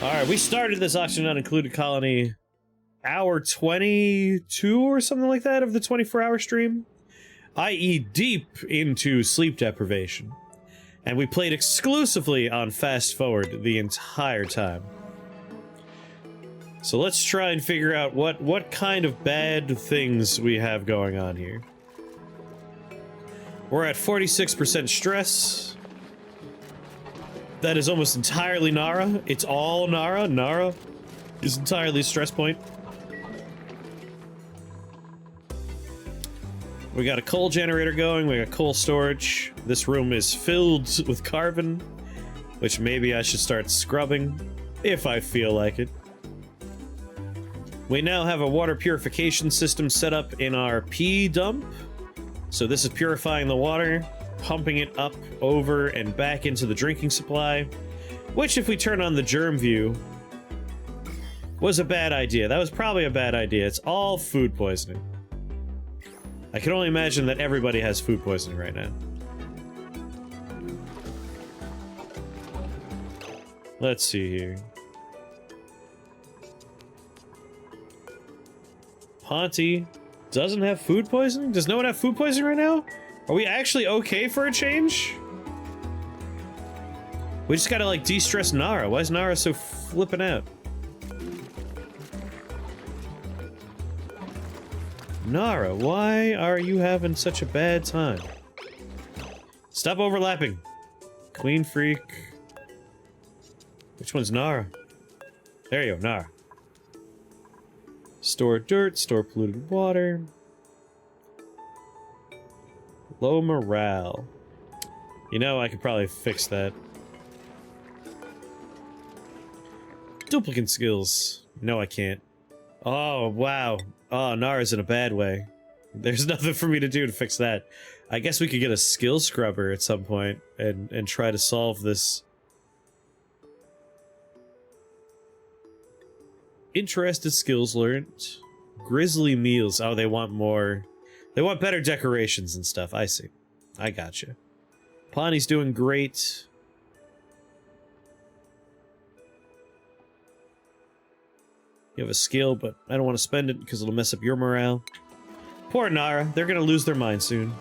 Alright, we started this oxygen not included colony hour 22 or something like that of the 24-hour stream, i.e. deep into sleep deprivation. And we played exclusively on fast forward the entire time. So let's try and figure out what kind of bad things we have going on here. We're at 46% stress. That is almost entirely Nara. It's all Nara. Nara is entirely a stress point. We got a coal generator going, we got coal storage. This room is filled with carbon, which maybe I should start scrubbing, if I feel like it. We now have a water purification system set up in our pee dump. So this is purifying the water, pumping it up, over, and back into the drinking supply, which, if we turn on the germ view, was a bad idea. That was probably a bad idea. It's all food poisoning. I can only imagine that everybody has food poisoning right now. Let's see here. Ponty doesn't have food poisoning? Does no one have food poisoning right now? Are we actually okay for a change? We just gotta, like, de-stress Nara. Why is Nara so flippin' out? Nara, why are you having such a bad time? Stop overlapping. Queen Freak. Which one's Nara? There you go, Nara. Store dirt, store polluted water. Low morale. You know, I could probably fix that. Duplicate skills. No, I can't. Oh, wow. Oh, Nara's in a bad way. There's nothing for me to do to fix that. I guess we could get a skill scrubber at some point and try to solve this. Interested skills learned. Grizzly meals. Oh, they want more. They want better decorations and stuff. I see. I gotcha. Pawnee's doing great. You have a skill, but I don't want to spend it because it'll mess up your morale. Poor Nara. They're gonna lose their mind soon.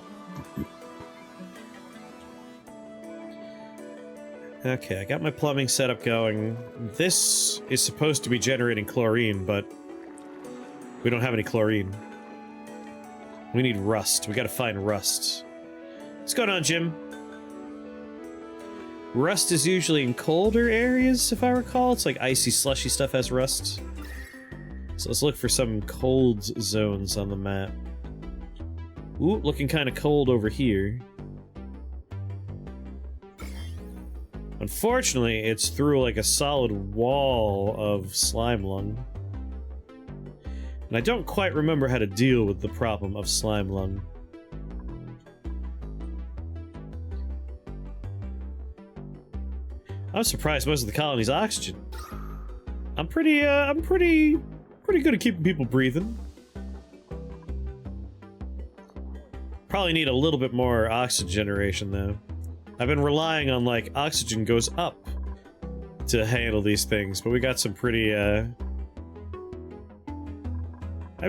Okay, I got my plumbing setup going. This is supposed to be generating chlorine, but we don't have any chlorine. We need rust. We gotta find rust. What's going on, Jim? Rust is usually in colder areas, if I recall. It's like icy, slushy stuff has rust. So let's look for some cold zones on the map. Ooh, looking kind of cold over here. Unfortunately, it's through like a solid wall of slime lung. And I don't quite remember how to deal with the problem of slime lung. I'm surprised most of the colony's oxygen. I'm pretty good at keeping people breathing. Probably need a little bit more oxygen generation, though. I've been relying on, like, oxygen goes up to handle these things, but we got some pretty, I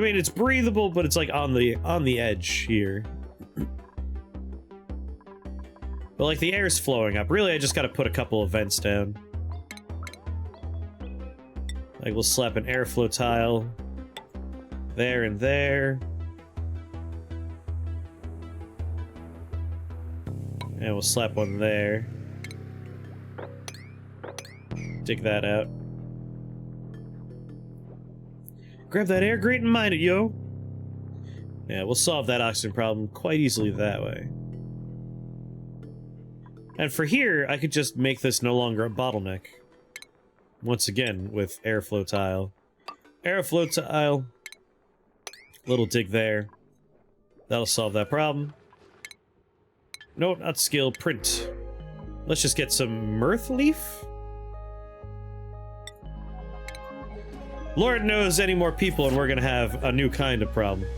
mean, it's breathable, but it's, like, on the edge here. But, like, the air's flowing up. Really, I just gotta put a couple of vents down. Like, we'll slap an airflow tile there and there. And we'll slap one there. Dig that out. Grab that air grate and mine it, yo! Yeah, we'll solve that oxygen problem quite easily that way. And for here, I could just make this no longer a bottleneck. Once again, with airflow tile. Airflow tile. Little dig there. That'll solve that problem. No, not skill. Print. Let's just get some mirth leaf. Lord knows any more people and we're gonna have a new kind of problem.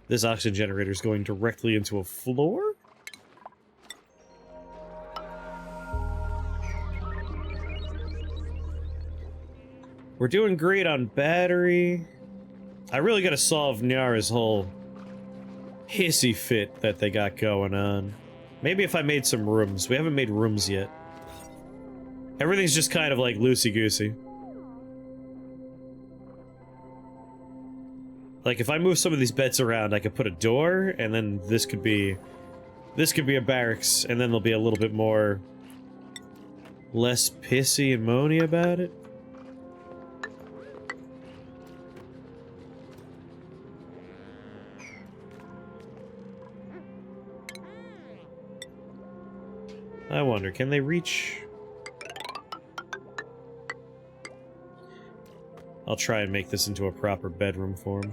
This oxygen generator is going directly into a floor? We're doing great on battery. I really gotta solve Nyara's whole hissy fit that they got going on. Maybe if I made some rooms. We haven't made rooms yet. Everything's just kind of like loosey-goosey. Like, if I move some of these beds around, I could put a door, and then this could be a barracks, and then there'll be a little bit more... less pissy and moany about it. I wonder, can they reach... I'll try and make this into a proper bedroom for him.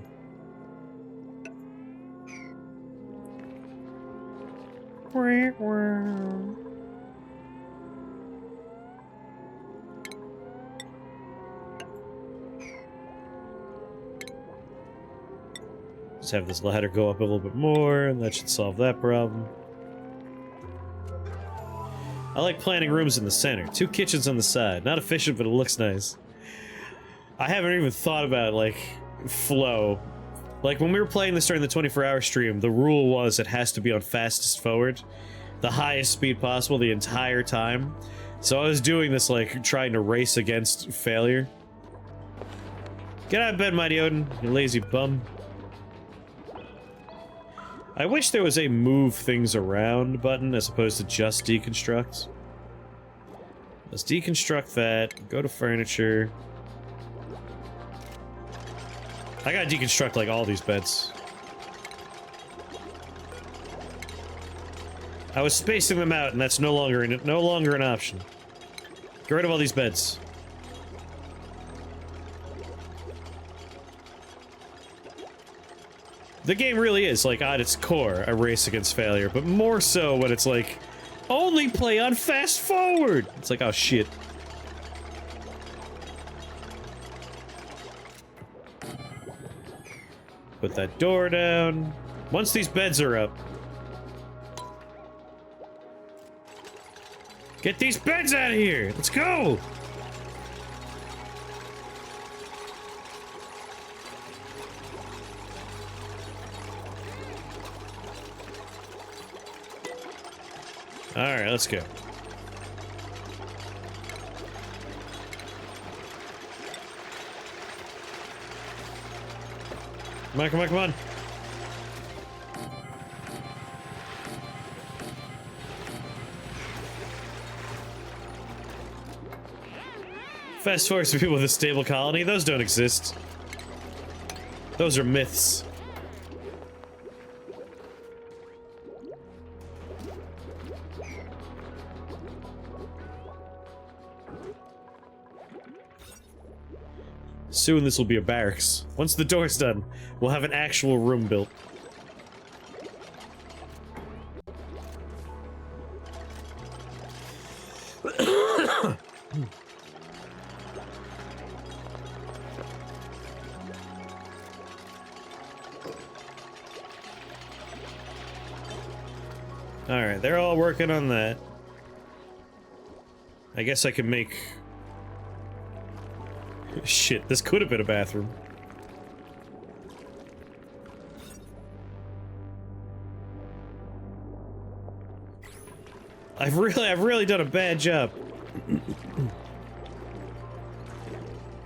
Just have this ladder go up a little bit more, and that should solve that problem. I like planning rooms in the center. 2 kitchens on the side. Not efficient, but it looks nice. I haven't even thought about, like, flow. Like, when we were playing this during the 24-hour stream, the rule was it has to be on fastest forward. The highest speed possible the entire time. So I was doing this, like, trying to race against failure. Get out of bed, Mighty Odin, you lazy bum. I wish there was a move things around button as opposed to just deconstruct. Let's deconstruct that, go to furniture. I gotta deconstruct like all these beds. I was spacing them out and that's no longer an option. Get rid of all these beds. The game really is, like, at its core, a race against failure, but more so when it's like, only play on fast forward! It's like, oh shit. Put that door down. Once these beds are up. Get these beds out of here! Let's go! Alright, let's go. Come on, come on, come on. Fast forwards for people with a stable colony? Those don't exist. Those are myths. Soon this will be a barracks. Once the door's done, we'll have an actual room built. Alright, they're all working on that. I guess I can make... Shit, this could have been a bathroom. I've really done a bad job.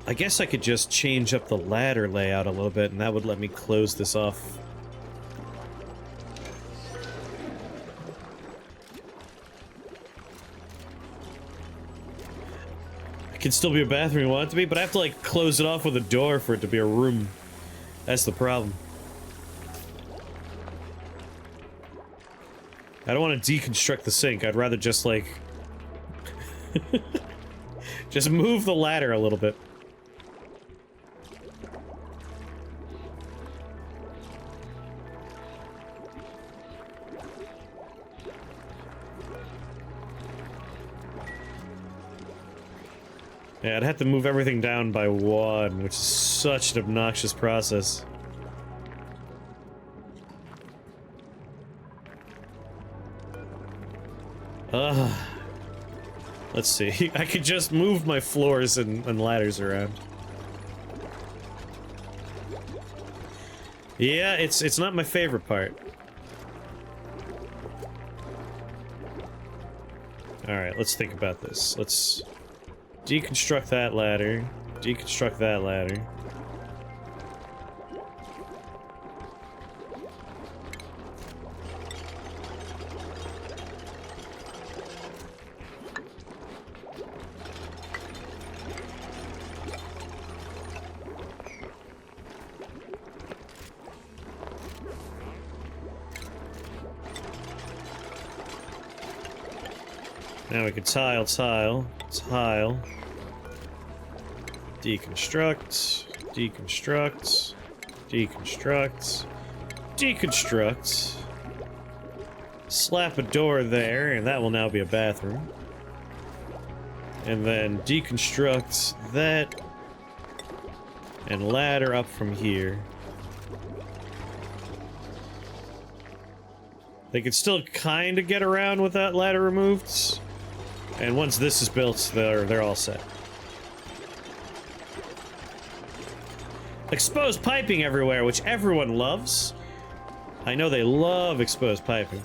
I guess I could just change up the ladder layout a little bit and that would let me close this off. Can still be a bathroom you want it to be, but I have to like close it off with a door for it to be a room. That's the problem. I don't want to deconstruct the sink. I'd rather just like just move the ladder a little bit. Yeah, I'd have to move everything down by 1, which is such an obnoxious process. Let's see. I could just move my floors and ladders around. Yeah, it's not my favorite part. Alright, let's think about this. Let's deconstruct that ladder. Deconstruct that ladder. Now we can tile. Deconstruct. Deconstruct. Slap a door there, and that will now be a bathroom. And then deconstruct that. And ladder up from here. They could still kind of get around with that ladder removed. And once this is built, they're all set. Exposed piping everywhere, which everyone loves. I know they love exposed piping.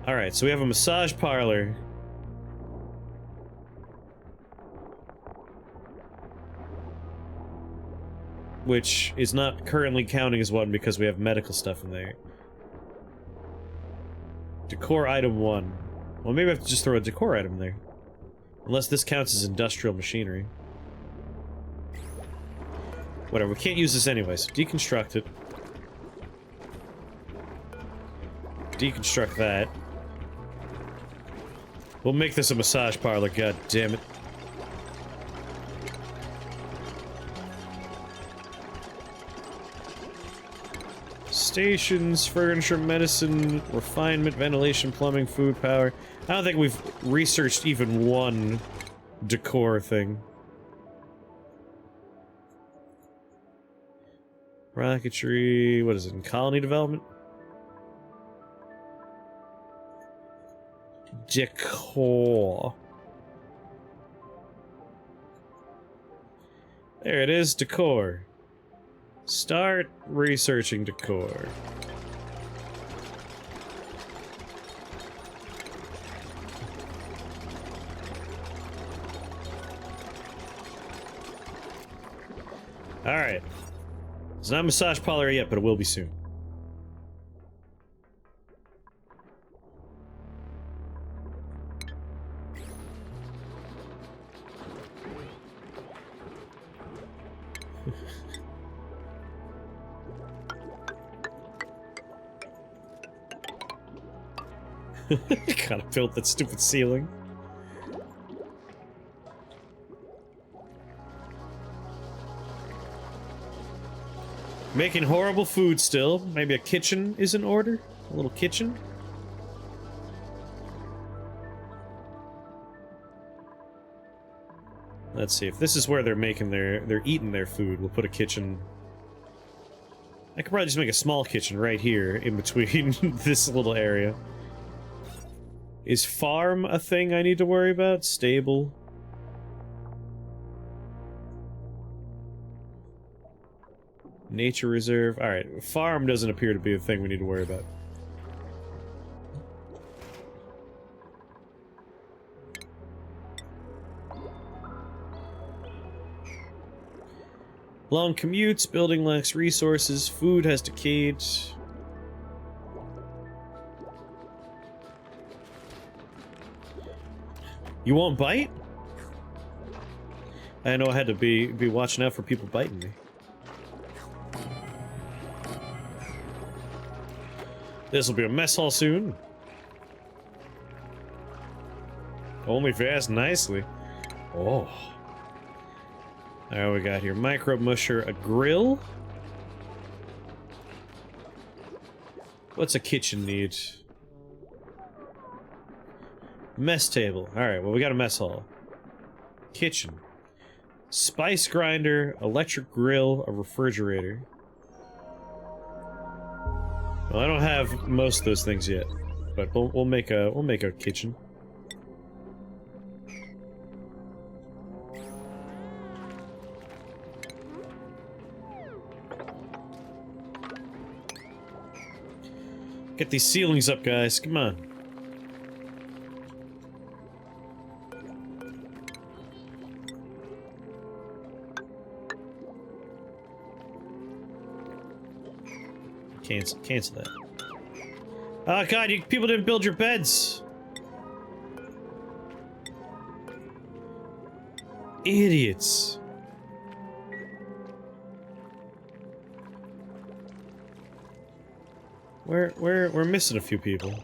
Alright, so we have a massage parlor. Which is not currently counting as one because we have medical stuff in there. Decor item 1. Well, maybe I have to just throw a decor item there. Unless this counts as industrial machinery. Whatever, we can't use this anyway, so deconstruct it. Deconstruct that. We'll make this a massage parlor, god damn it. Stations, furniture, medicine, refinement, ventilation, plumbing, food, power. I don't think we've researched even one decor thing. Rocketry, what is it, in colony development? Decor. There it is, decor. Start researching decor. Alright. It's not massage parlor yet, but it will be soon. Gotta build that stupid ceiling. Making horrible food still. Maybe a kitchen is in order? A little kitchen? Let's see, if this is where they're making they're eating their food, we'll put a kitchen. I could probably just make a small kitchen right here in between this little area. Is farm a thing I need to worry about? Stable. Nature reserve. Alright, farm doesn't appear to be a thing we need to worry about. Long commutes, building lacks resources, food has decayed. You won't bite? I know I had to be watching out for people biting me. This'll be a mess hall soon. Only if you ask nicely. Oh. Alright, we got here microbe musher, a grill. What's a kitchen need? Mess table. Alright, well we got a mess hall. Kitchen. Spice grinder, electric grill, a refrigerator. Well, I don't have most of those things yet, but we'll make a kitchen. Get these ceilings up, guys. Come on. Cancel that. Oh god, you people didn't build your beds. Idiots. We're missing a few people.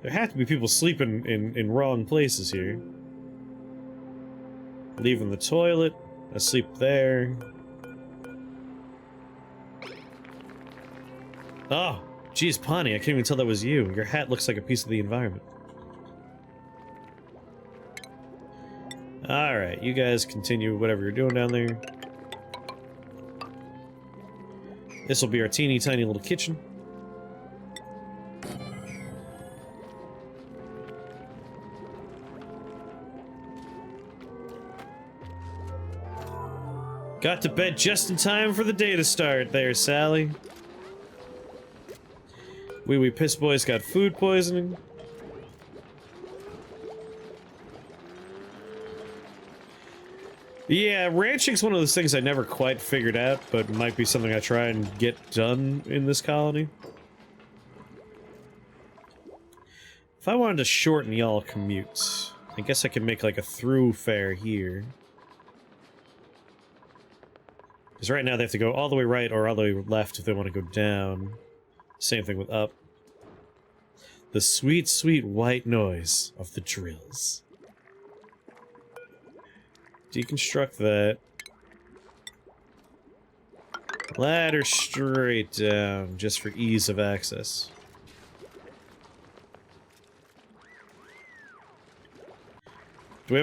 There have to be people sleeping in wrong places here. Leaving the toilet, asleep there. Oh, geez, Pawnee, I can't even tell that was you. Your hat looks like a piece of the environment. Alright, you guys continue whatever you're doing down there. This will be our teeny tiny little kitchen. Got to bed just in time for the day to start there, Sally. Wee Piss Boy's got food poisoning. Yeah, ranching's one of those things I never quite figured out, but might be something I try and get done in this colony. If I wanted to shorten y'all commutes, I guess I could make like a through fare here. Because right now they have to go all the way right or all the way left if they want to go down. Same thing with up. The sweet, sweet white noise of the drills. Deconstruct that. Ladder straight down, just for ease of access. Do we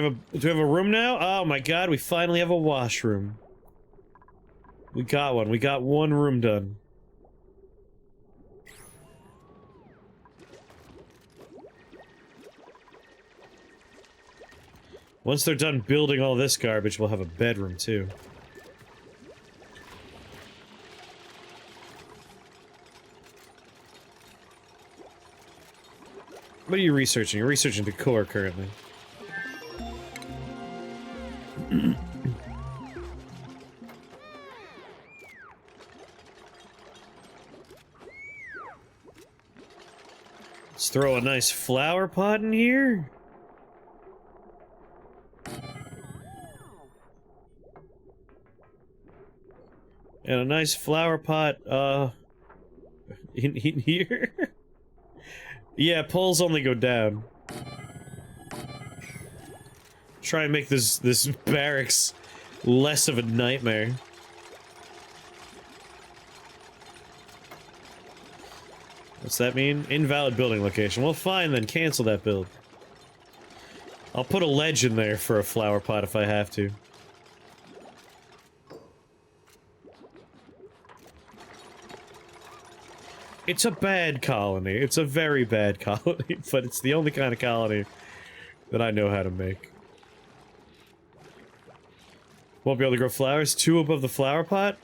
have a room now? Oh my god, we finally have a washroom. We got one. We got one room done. Once they're done building all this garbage, we'll have a bedroom, too. What are you researching? You're researching decor currently. Let's throw a nice flower pot in here. And a nice flower pot, in here? Yeah, poles only go down. Try and make this barracks less of a nightmare. What's that mean? Invalid building location. Well, fine then, cancel that build. I'll put a ledge in there for a flower pot if I have to. It's a bad colony. It's a very bad colony, but it's the only kind of colony that I know how to make. Won't be able to grow flowers? 2 above the flower pot?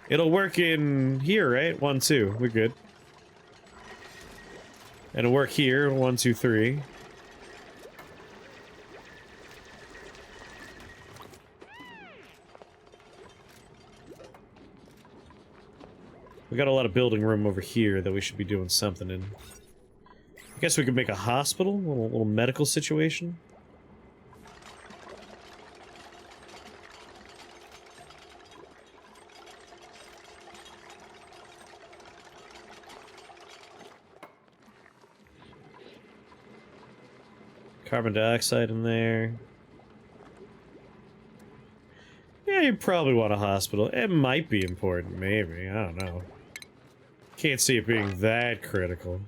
It'll work in here, right? 1, 2. We're good. And it'll work here. 1, 2, 3. We got a lot of building room over here that we should be doing something in. I guess we could make a hospital, a little medical situation. Carbon dioxide in there. Yeah, you probably want a hospital. It might be important, maybe. I don't know. Can't see it being that critical.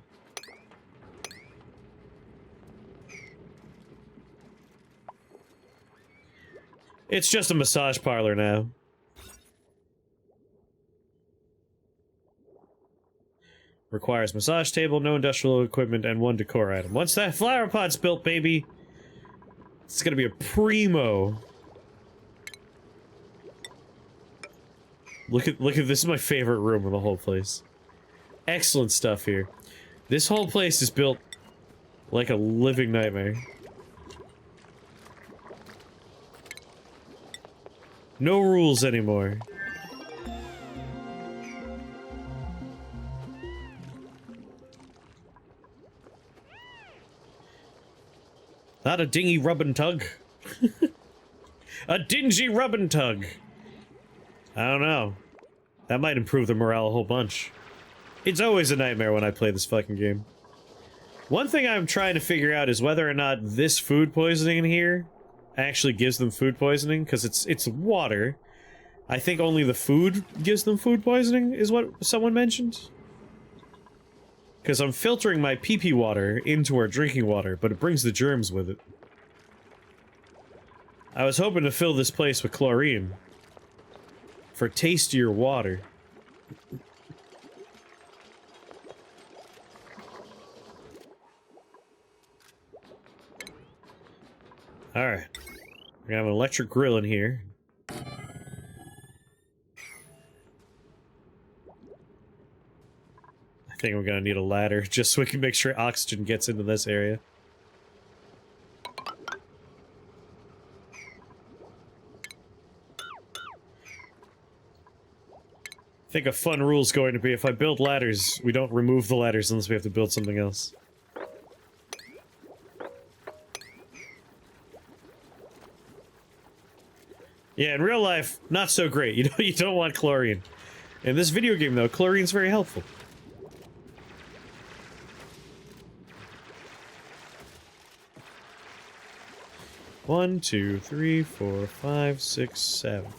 It's just a massage parlor now. Requires massage table, no industrial equipment, and 1 decor item. Once that flower pot's built, baby, it's gonna be a primo. Look at this is my favorite room in the whole place. Excellent stuff here. This whole place is built like a living nightmare. No rules anymore. Not a dingy rub and tug. A dingy rub and tug. I don't know. That might improve the morale a whole bunch. It's always a nightmare when I play this fucking game. One thing I'm trying to figure out is whether or not this food poisoning in here actually gives them food poisoning, because it's water. I think only the food gives them food poisoning, is what someone mentioned. Because I'm filtering my pee-pee water into our drinking water, but it brings the germs with it. I was hoping to fill this place with chlorine. For tastier water. Alright. We have an electric grill in here. I think we're gonna need a ladder, just so we can make sure oxygen gets into this area. I think a fun rule is going to be if I build ladders, we don't remove the ladders unless we have to build something else. Yeah, in real life, not so great. You don't want chlorine. In this video game, though, chlorine's very helpful. One, two, three, 4, 5, 6, 7.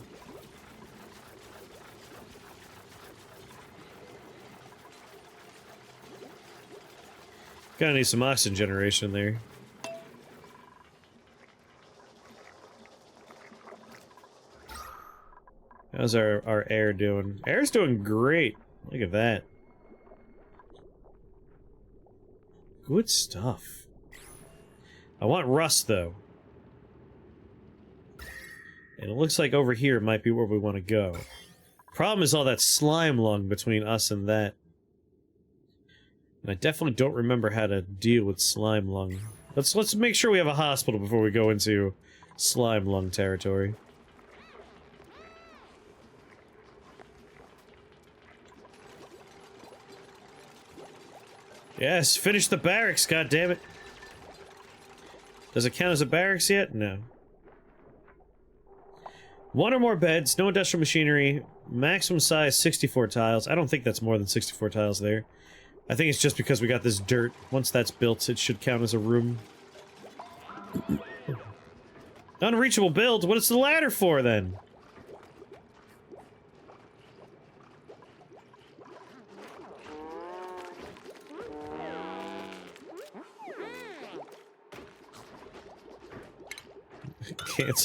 Gotta need some oxygen generation there. How's our air doing? Air's doing great. Look at that. Good stuff. I want rust, though. And it looks like over here might be where we want to go. Problem is all that slime lung between us and that. And I definitely don't remember how to deal with slime lung. Let's make sure we have a hospital before we go into slime lung territory. Yes, finish the barracks, goddammit. Does it count as a barracks yet? No. 1 or more beds, no industrial machinery, maximum size 64 tiles. I don't think that's more than 64 tiles there. I think it's just because we got this dirt. Once that's built, it should count as a room. Unreachable build? What is the ladder for, then?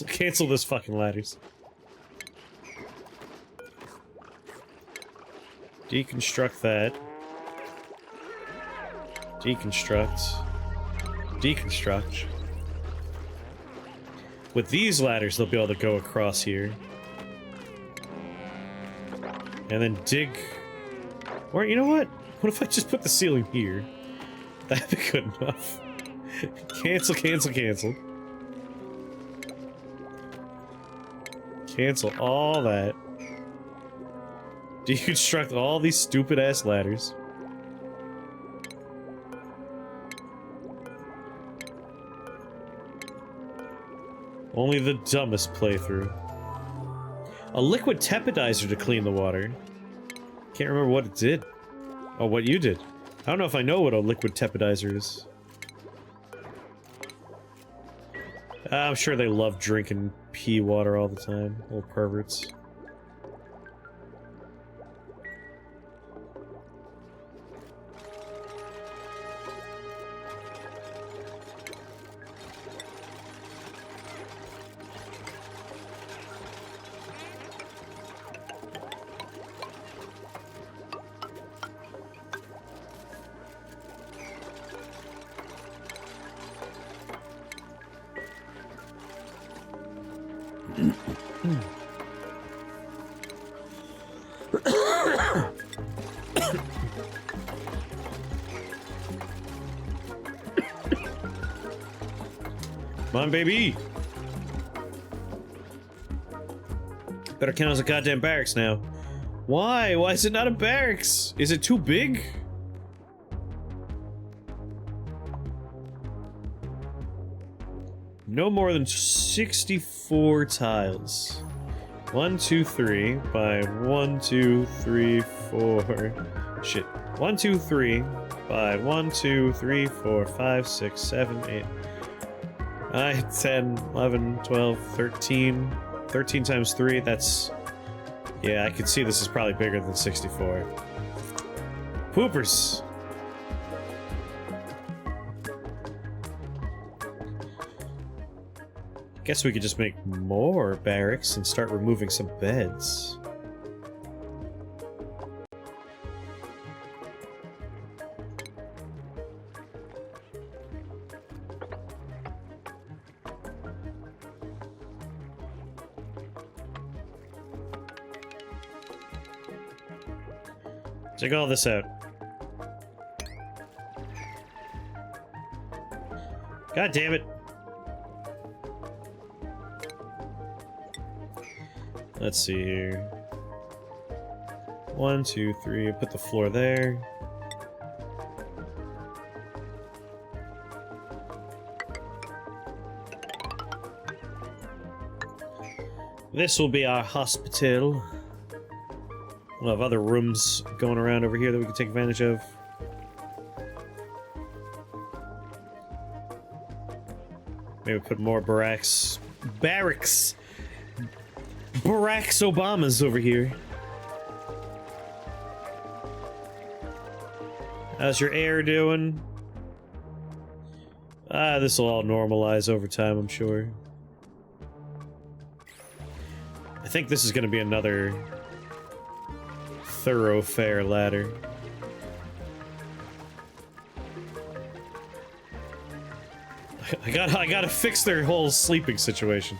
Cancel this fucking ladders. Deconstruct that. Deconstruct. Deconstruct. With these ladders, they'll be able to go across here. And then dig... Or, you know what? What if I just put the ceiling here? That'd be good enough. Cancel, cancel, cancel. Cancel all that. Deconstruct all these stupid-ass ladders. Only the dumbest playthrough. A liquid tepidizer to clean the water. Can't remember what it did. Oh, what you did. I don't know if I know what a liquid tepidizer is. I'm sure they love drinking pea water all the time. Little perverts. Come on, baby. Better count as a goddamn barracks now. Why? Why is it not a barracks? Is it too big? No more than 64 tiles. 1, 2, 3 by 1, 2, 3, 4. Shit. 1, 2, 3 by 1, 2, 3, 4, 5, 6, 7, 8, 9, 10, 11, 12, 13. 13 times 3, that's... Yeah, I can see this is probably bigger than 64. Poopers! Guess we could just make more barracks and start removing some beds. Check all this out. God damn it. Let's see here. 1, 2, 3. Put the floor there. This will be our hospital. We'll have other rooms going around over here that we can take advantage of. Maybe put more barracks. Barracks! Barracks Obamas over here. How's your air doing? This will all normalize over time, I'm sure. I think this is gonna be another thoroughfare ladder. I gotta fix their whole sleeping situation.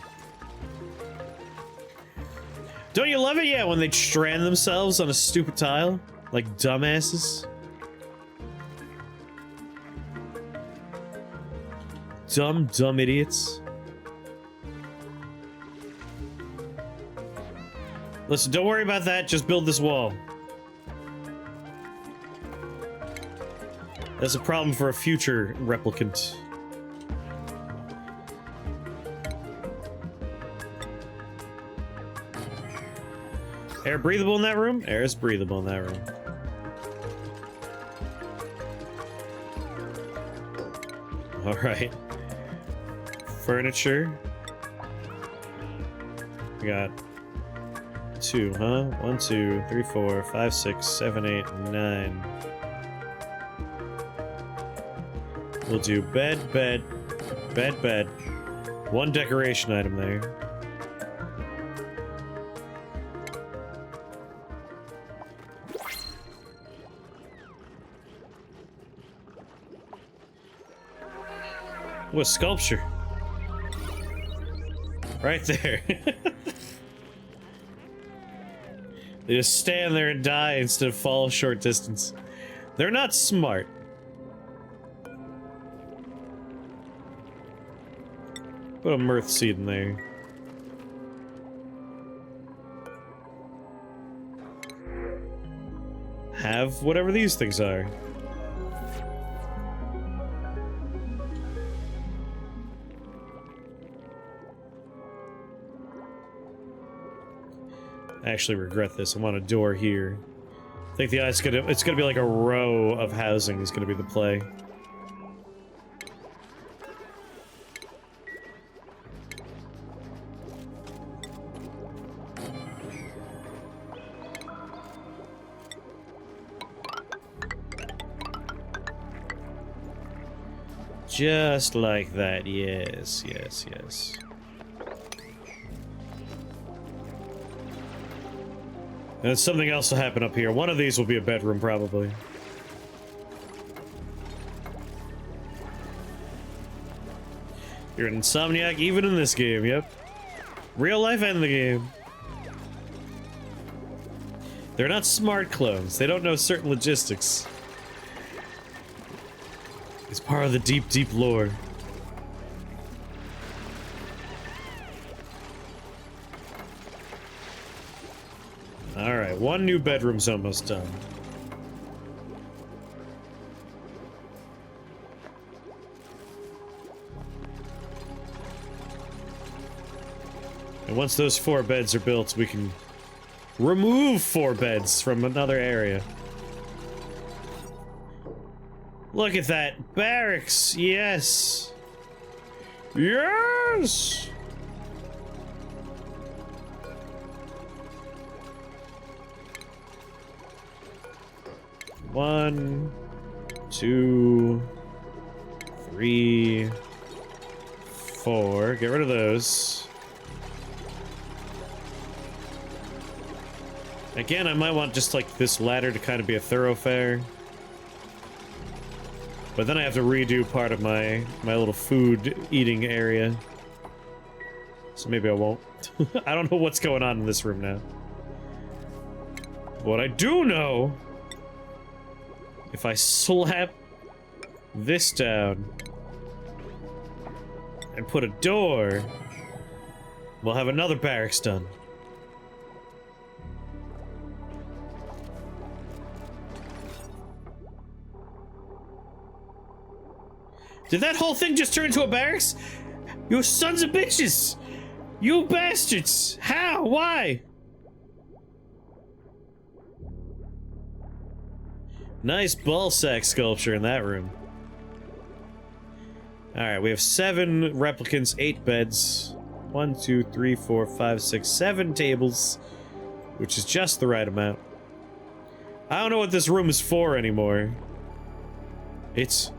Don't you love it? Yeah, when they strand themselves on a stupid tile? Like dumbasses? Dumb idiots. Listen, don't worry about that, just build this wall. That's a problem for a future replicant. Air breathable in that room? Air is breathable in that room. Alright. Furniture. We got 2, huh? 1, 2, 3, 4, 5, 6, 7, 8, 9. We'll do bed, bed, bed, bed. 1 decoration item there. What sculpture? Right there. They just stand there and die instead of fall a short distance. They're not smart. Put a mirth seed in there. Have whatever these things are. I actually regret this. I want a door here. I think it's gonna be like a row of housing is gonna be the play. Just like that, yes, yes, yes. And something else will happen up here. One of these will be a bedroom, probably. You're an insomniac even in this game, yep. Real life and the game. They're not smart clones. They don't know certain logistics. It's part of the deep, deep lore. Alright, one new bedroom's almost done. And once those 4 beds are built, we can remove 4 beds from another area. Look at that! Barracks! Yes! Yes! One, 2, 3, 4. Get rid of those. Again, I might want just like this ladder to kind of be a thoroughfare. But then I have to redo part of my little food eating area. So maybe I won't. I don't know what's going on in this room now. What I do know, if I slap this down and put a door, we'll have another barracks done. Did that whole thing just turn into a barracks? You sons of bitches! You bastards! How? Why? Nice ballsack sculpture in that room. Alright, we have 7 replicants, 8 beds. 1, 2, 3, 4, 5, 6, 7 tables. Which is just the right amount. I don't know what this room is for anymore. It's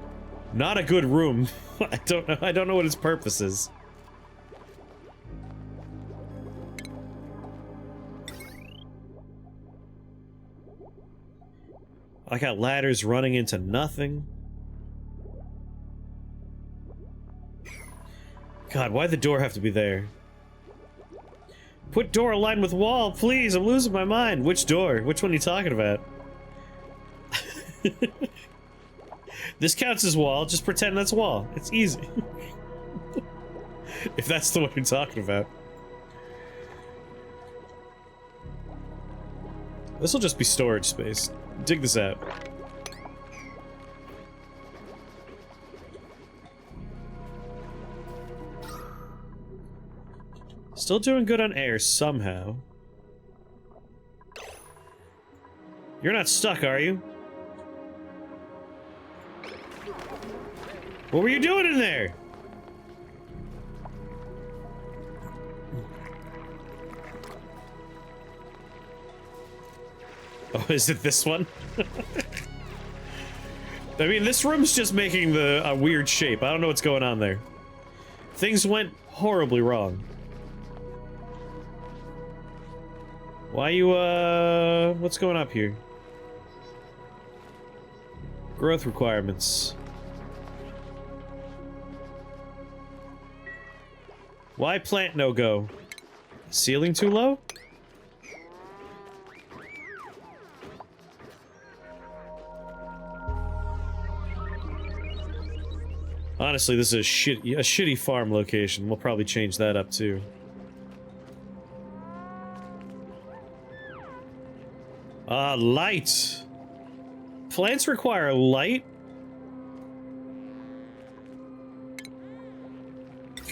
not a good room. I don't know what its purpose is. I got ladders running into nothing. God, why'd the door have to be there? Put door aligned with wall, please! I'm losing my mind! Which door? Which one are you talking about? This counts as wall, just pretend that's wall. It's easy. If that's the one you're talking about. This will just be storage space. Dig this out. Still doing good on air somehow. You're not stuck, are you? What were you doing in there? Oh, is it this one? I mean, this room's just making a weird shape. I don't know what's going on there. Things went horribly wrong. Why you, what's going up here? Growth requirements. Why plant no go? Ceiling too low? Honestly, this is a shitty farm location. We'll probably change that up too. Light! Plants require light?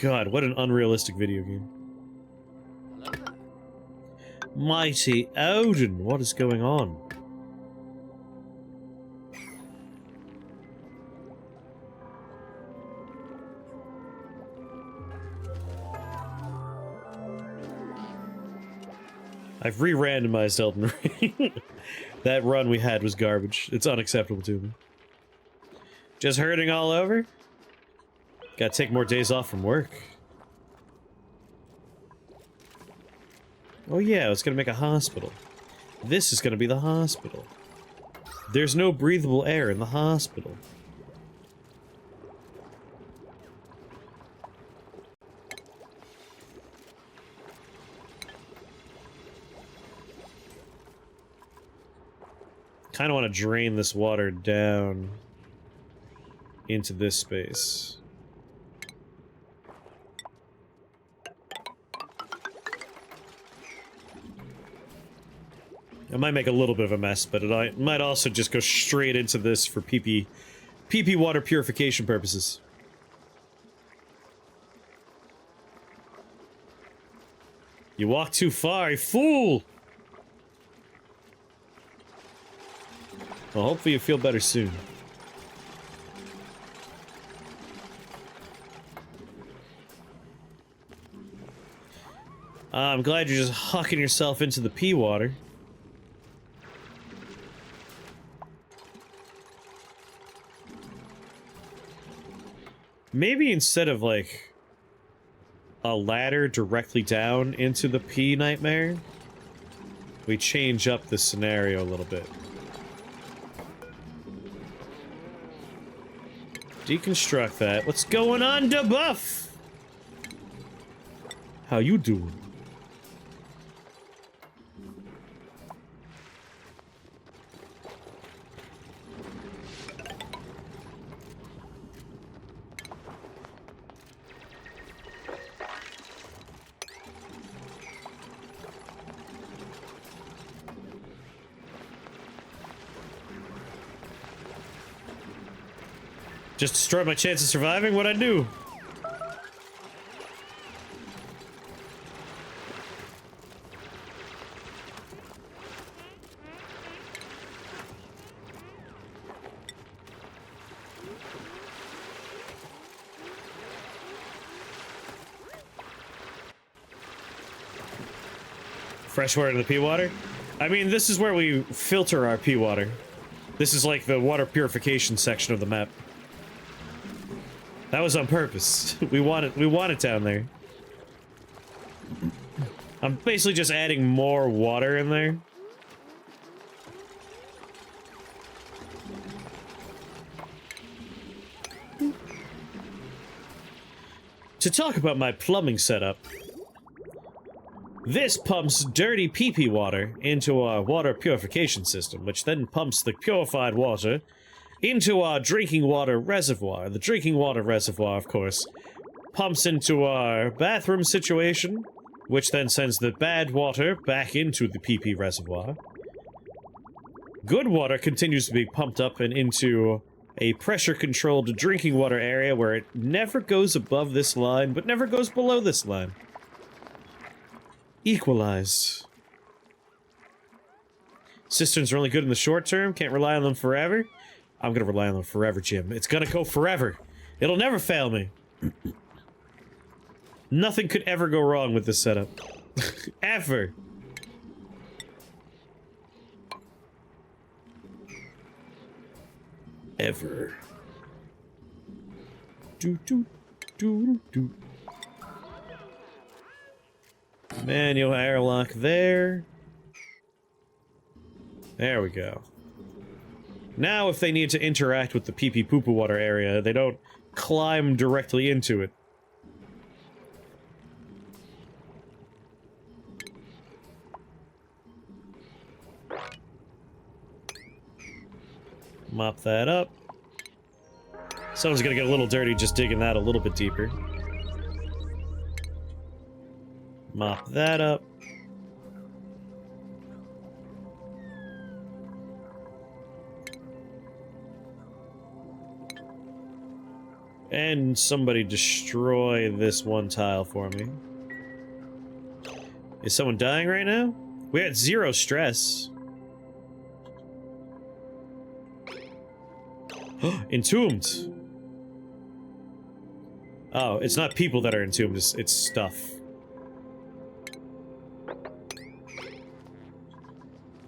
God, what an unrealistic video game. Mighty Odin, what is going on? I've re-randomized Elden Ring. That run we had was garbage. It's unacceptable to me. Just hurting all over? Gotta take more days off from work. Oh yeah, it's gonna make a hospital. This is gonna be the hospital. There's no breathable air in the hospital. Kind of want to drain this water down into this space. I might make a little bit of a mess, but it might also just go straight into this for PP water purification purposes. You walk too far, you fool! Well, hopefully you feel better soon. I'm glad you're just hucking yourself into the pea water. Maybe instead of, like, a ladder directly down into the pea nightmare, we change up the scenario a little bit. Deconstruct that. What's going on, DeBuff? How you doing? Just destroyed my chance of surviving? What'd I do? Fresh water to the pea water? I mean, this is where we filter our pea water. This is like the water purification section of the map. That was on purpose. We want it down there. I'm basically just adding more water in there. To talk about my plumbing setup, this pumps dirty pee-pee water into our water purification system, which then pumps the purified water into our drinking water reservoir. The drinking water reservoir, of course, pumps into our bathroom situation, which then sends the bad water back into the pee-pee reservoir. Good water continues to be pumped up and into a pressure-controlled drinking water area where it never goes above this line, but never goes below this line. Equalize. Cisterns are only good in the short term, can't rely on them forever. I'm gonna rely on them forever, Jim. It's gonna go forever. It'll never fail me. Nothing could ever go wrong with this setup. Ever. Ever. Do do do do. Manual airlock there. There we go. Now if they need to interact with the pee-pee poo-poo water area, they don't climb directly into it. Mop that up. Someone's gonna get a little dirty just digging that a little bit deeper. Mop that up. And somebody destroy this one tile for me. Is someone dying right now? We had 0 stress. Entombed. Oh, it's not people that are entombed, it's stuff.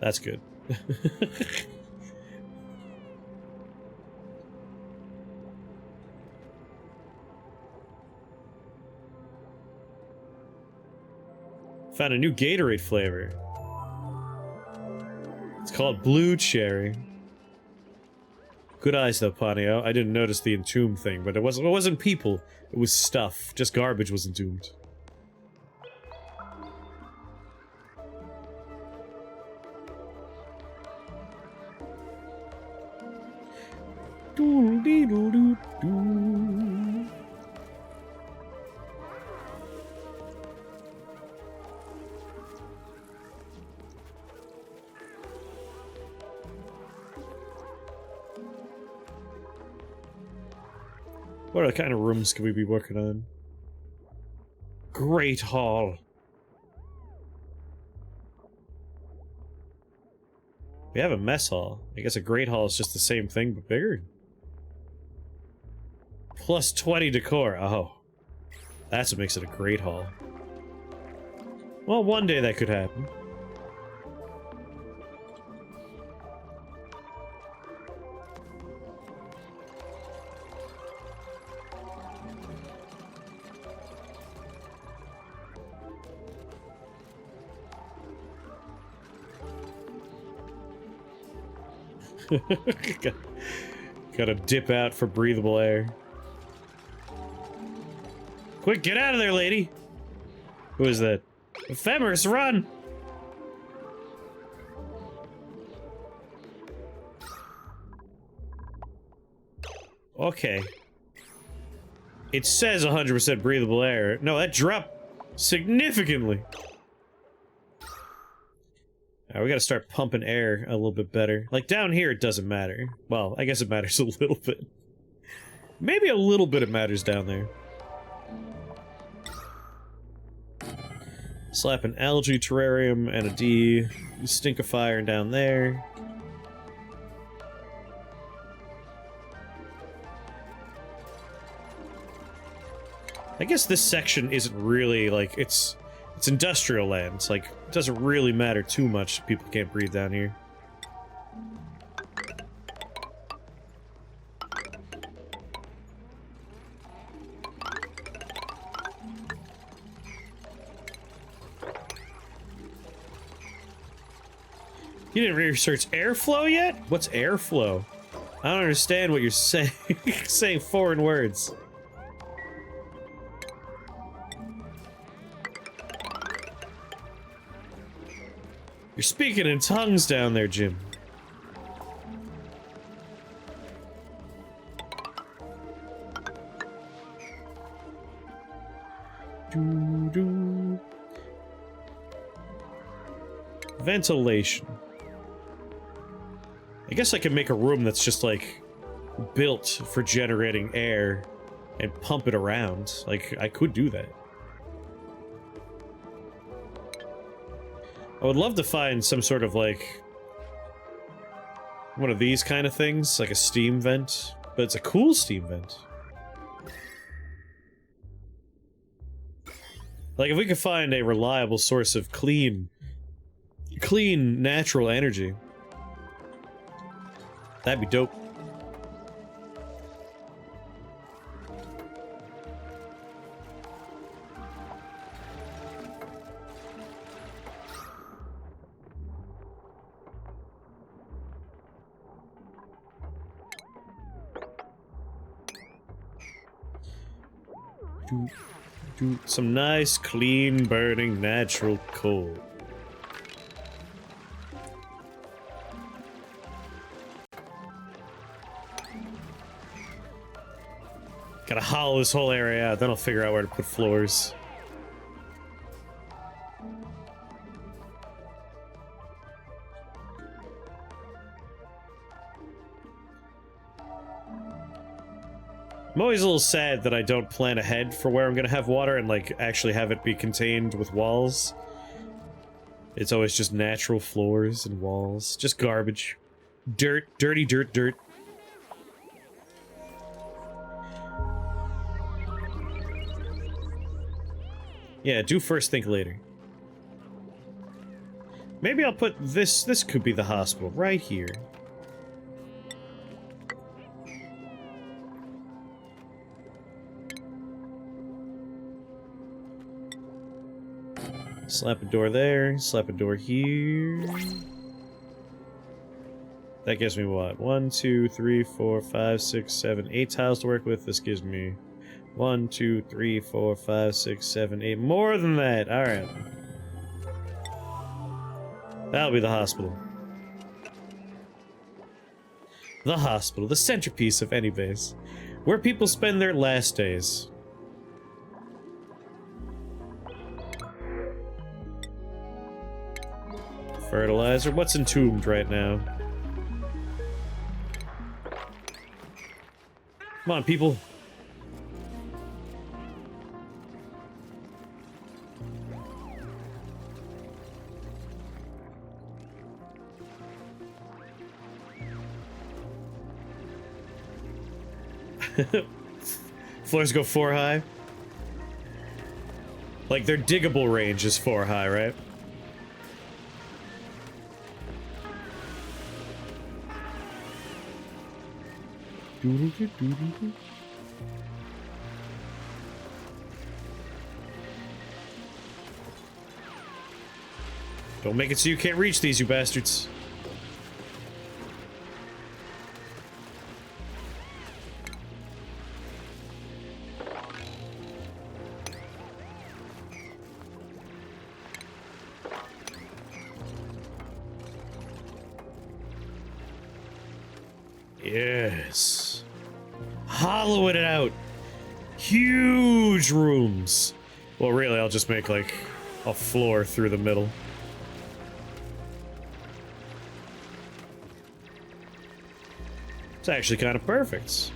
That's good. Found a new Gatorade flavor. It's called Blue Cherry. Good eyes though, Ponyo. I didn't notice the entombed thing, but it wasn't people. It was stuff. Just garbage was entombed. Doodle-dee-doo-doo-doo. What other kind of rooms could we be working on? Great Hall. We have a mess hall. I guess a Great Hall is just the same thing, but bigger. Plus 20 decor. Oh. That's what makes it a Great Hall. Well, one day that could happen. Gotta dip out for breathable air. Quick, get out of there, lady! Who is that? Ephemeris, run! Okay. It says 100% breathable air. No, that dropped significantly. Alright, we gotta start pumping air a little bit better. Like, down here it doesn't matter. Well, I guess it matters a little bit. Maybe a little bit it matters down there. Slap an algae terrarium and a de-stinkifier down there. I guess this section isn't really, like, it's industrial land. It's like, it doesn't really matter too much. People can't breathe down here. You didn't research airflow yet? What's airflow? I don't understand what you're saying. Saying foreign words. You're speaking in tongues down there, Jim. Doo-doo. Ventilation. I guess I could make a room that's just, like, built for generating air and pump it around. Like, I could do that. I would love to find some sort of, like, one of these kind of things, like a steam vent, but it's a cool steam vent. Like, if we could find a reliable source of clean natural energy, that'd be dope. Some nice, clean, burning, natural coal. Gotta hollow this whole area out, then I'll figure out where to put floors. I'm always a little sad that I don't plan ahead for where I'm gonna have water and, like, actually have it be contained with walls. It's always just natural floors and walls. Just garbage. Dirt. Dirty dirt, dirt. Yeah, do first, think later. Maybe I'll put this could be the hospital, right here. Slap a door there, slap a door here. That gives me what? 1, 2, 3, 4, 5, 6, 7, 8 tiles to work with. This gives me 1, 2, 3, 4, 5, 6, 7, 8. More than that. Alright. That'll be the hospital. The hospital, the centerpiece of any base. Where people spend their last days. Fertilizer. What's entombed right now? Come on, people. Floors go 4 high. Like, their diggable range is 4 high, right? Don't make it so you can't reach these, you bastards. Yes. Hollow it out. Huge rooms. Well, really, I'll just make, like, a floor through the middle. It's actually kind of perfect.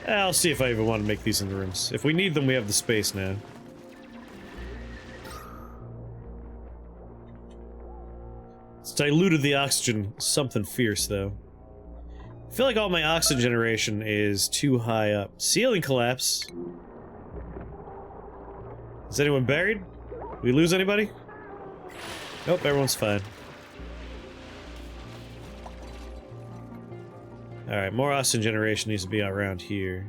I'll see if I even want to make these into rooms. If we need them, we have the space now. It's diluted the oxygen something fierce, though. I feel like all my oxygen generation is too high up. Ceiling collapse. Is anyone buried? Did we lose anybody? Nope, everyone's fine. Alright, more oxygen generation needs to be around here.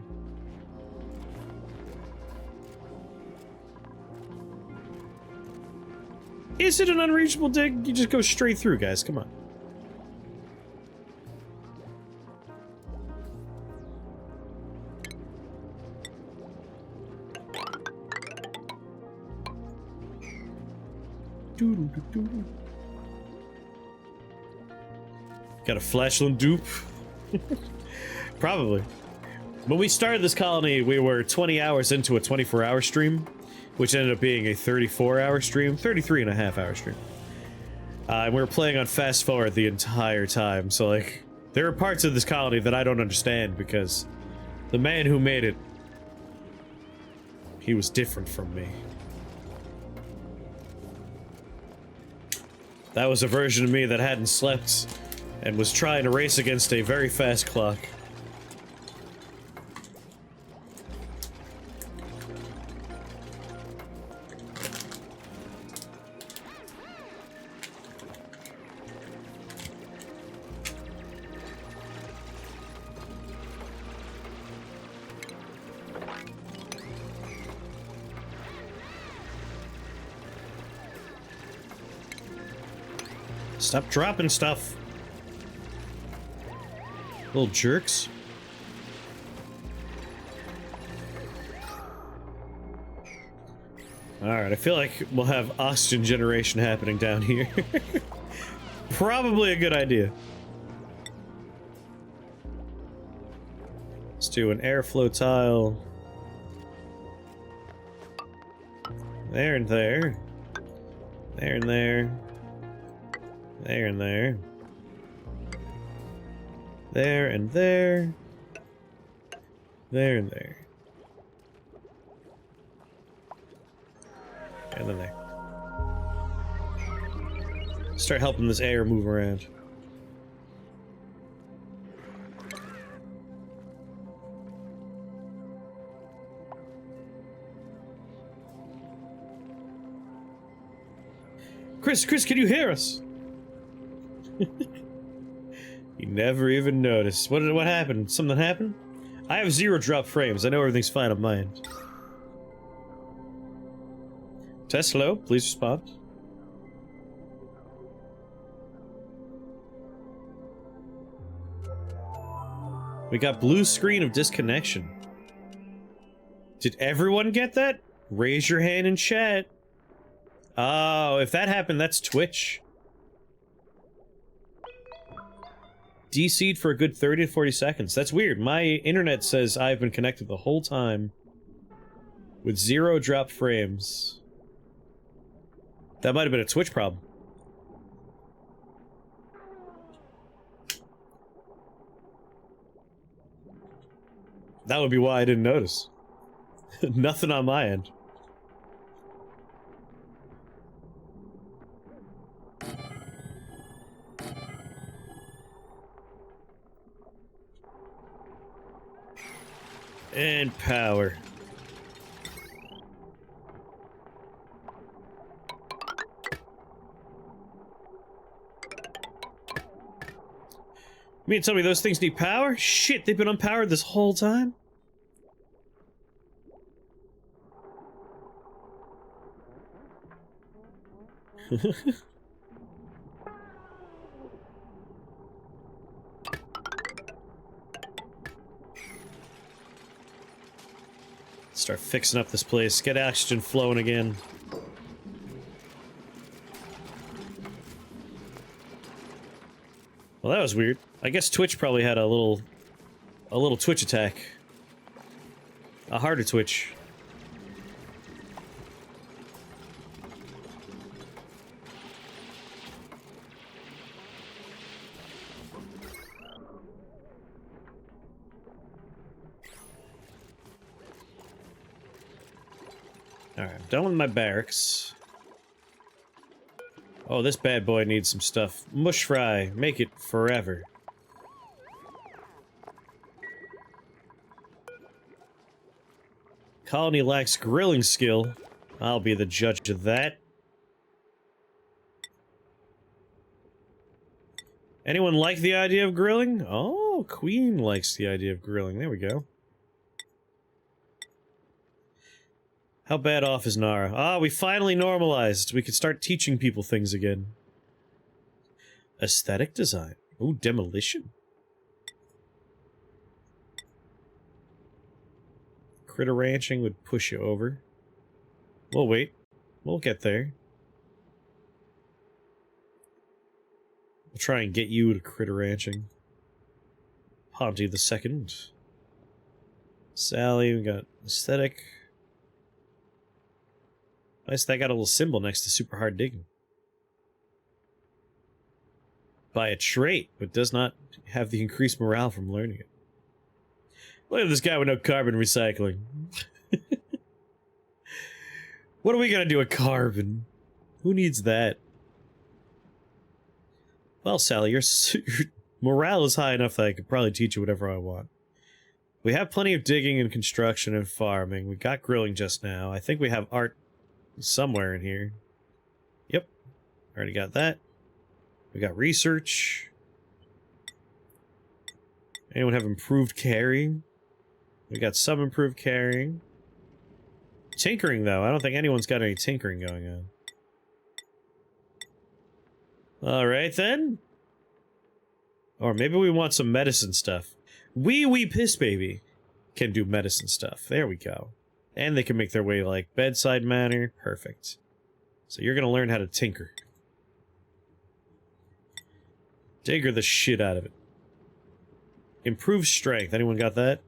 Is it an unreachable dig? You just go straight through, guys. Come on. Got a flashlight dupe? Probably. When we started this colony, we were 20 hours into a 24-hour stream, which ended up being a 34-hour stream, 33.5-hour stream. And we were playing on fast forward the entire time, so like, there are parts of this colony that I don't understand because the man who made it, he was different from me. That was a version of me that hadn't slept and was trying to race against a very fast clock. Stop dropping stuff. Little jerks. Alright, I feel like we'll have oxygen generation happening down here. Probably a good idea. Let's do an airflow tile. There and there. There and there. There and there. There and there. There and there. And then there. Start helping this air move around. Chris, can you hear us? You never even noticed. What happened? Something happened? I have 0 drop frames. I know everything's fine on my end. Test hello, please respond. We got blue screen of disconnection. Did everyone get that? Raise your hand in chat. Oh, if that happened, that's Twitch. DC'd for a good 30 to 40 seconds. That's weird. My internet says I've been connected the whole time with 0 drop frames. That might have been a Twitch problem. That would be why I didn't notice. Nothing on my end. And power. You mean tell me those things need power? Shit, they've been unpowered this whole time? Start fixing up this place. Get oxygen flowing again. Well, that was weird. I guess Twitch probably had a little Twitch attack. A harder Twitch. Alright, I'm done with my barracks. Oh, this bad boy needs some stuff. Mush fry. Make it forever. Colony lacks grilling skill. I'll be the judge of that. Anyone like the idea of grilling? Oh, Queen likes the idea of grilling. There we go. How bad off is Nara? Ah, we finally normalized. We could start teaching people things again. Aesthetic design. Ooh, demolition. Critter ranching would push you over. We'll wait. We'll get there. We'll try and get you to critter ranching. Ponty the second. Sally, we got aesthetic. Nice, that got a little symbol next to super hard digging. By a trait, but does not have the increased morale from learning it. Look at this guy with no carbon recycling. What are we gonna do with carbon? Who needs that? Well, Sally, your morale is high enough that I could probably teach you whatever I want. We have plenty of digging and construction and farming. We got grilling just now. I think we have art somewhere in here. Yep. Already got that. We got research. Anyone have improved carrying? We got some improved carrying. Tinkering, though. I don't think anyone's got any tinkering going on. Alright, then. Or maybe we want some medicine stuff. Wee Piss Baby can do medicine stuff. There we go. And they can make their way, like, bedside manner. Perfect. So you're gonna learn how to tinker. Tinker the shit out of it. Improve strength. Anyone got that?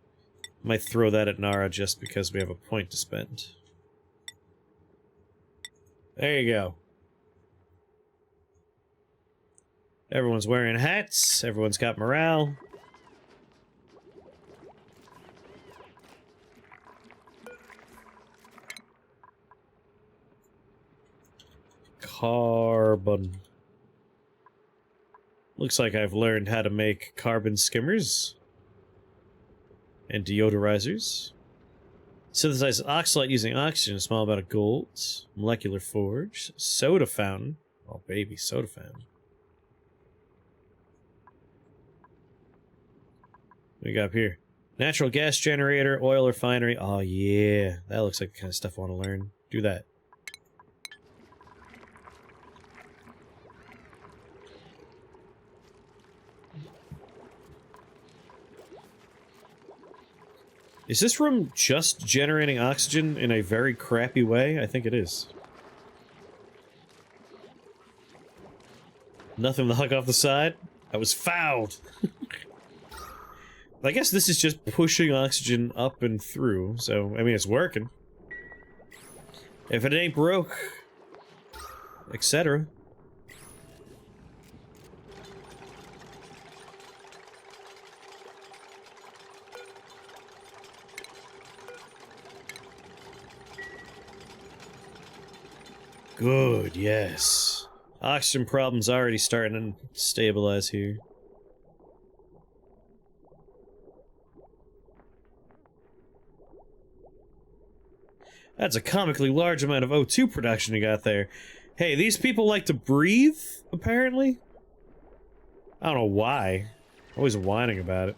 Might throw that at Nara just because we have a point to spend. There you go. Everyone's wearing hats. Everyone's got morale. Carbon. Looks like I've learned how to make carbon skimmers. And deodorizers. Synthesize oxalate using oxygen, a small amount of gold. Molecular forge. Soda fountain. Oh baby, soda fountain. What do we got up here? Natural gas generator, oil refinery. Oh yeah, that looks like the kind of stuff I want to learn. Do that. Is this room just generating oxygen in a very crappy way? I think it is. Nothing to hug off the side? I was fouled! I guess this is just pushing oxygen up and through, so, I mean, it's working. If it ain't broke, etc. Good, yes. Oxygen problem's already starting to stabilize here. That's a comically large amount of O2 production you got there. Hey, these people like to breathe, apparently? I don't know why. Always whining about it.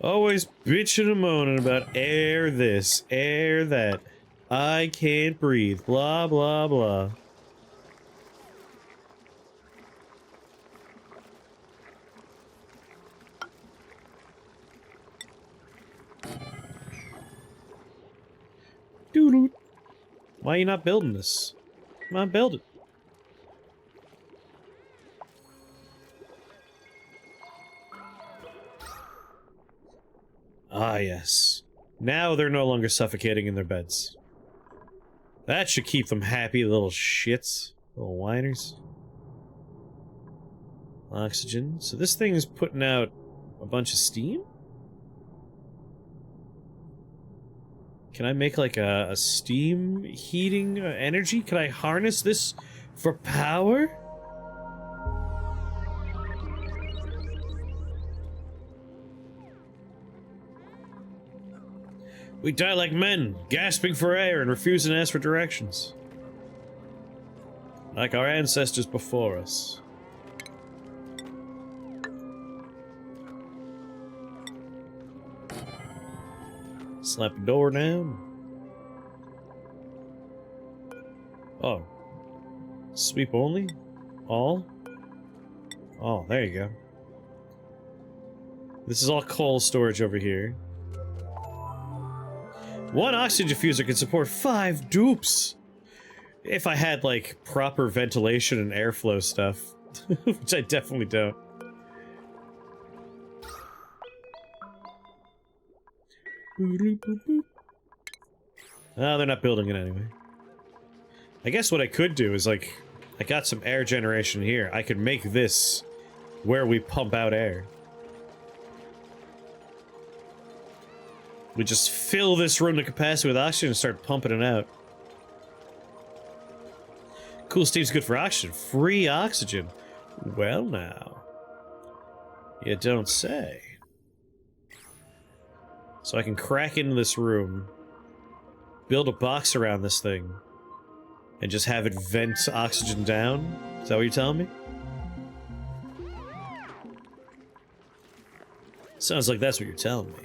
Always bitching and moaning about air this, air that. I can't breathe, blah blah blah. Doo-doo. Why are you not building this? Come on, build it. Ah, yes. Now they're no longer suffocating in their beds. That should keep them happy, little shits. Little whiners. Oxygen. So this thing is putting out a bunch of steam? Can I make like a steam heating energy? Can I harness this for power? We die like men, gasping for air and refusing to ask for directions. Like our ancestors before us. Slap the door down. Oh. Sweep only? All? Oh, there you go. This is all coal storage over here. One oxygen diffuser can support 5 dupes! If I had, like, proper ventilation and airflow stuff. Which I definitely don't. Oh, they're not building it anyway. I guess what I could do is, like, I got some air generation here. I could make this where we pump out air. We just fill this room to capacity with oxygen and start pumping it out. Cool steam's good for oxygen. Free oxygen. Well now. You don't say. So I can crack into this room, build a box around this thing, and just have it vent oxygen down? Is that what you're telling me? Sounds like that's what you're telling me.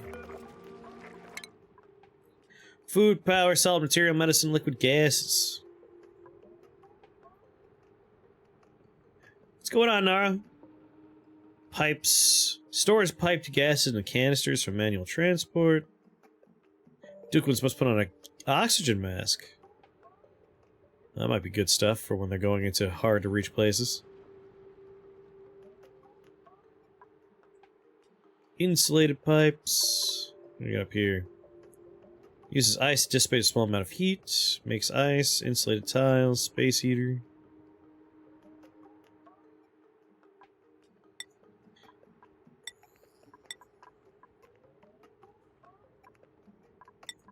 Food, power, solid material, medicine, liquid gases. What's going on, Nara? Pipes. Stores piped gases into canisters for manual transport. Duke must put on an oxygen mask. That might be good stuff for when they're going into hard-to-reach places. Insulated pipes. What do we got up here? Uses ice to dissipate a small amount of heat. Makes ice. Insulated tiles. Space heater.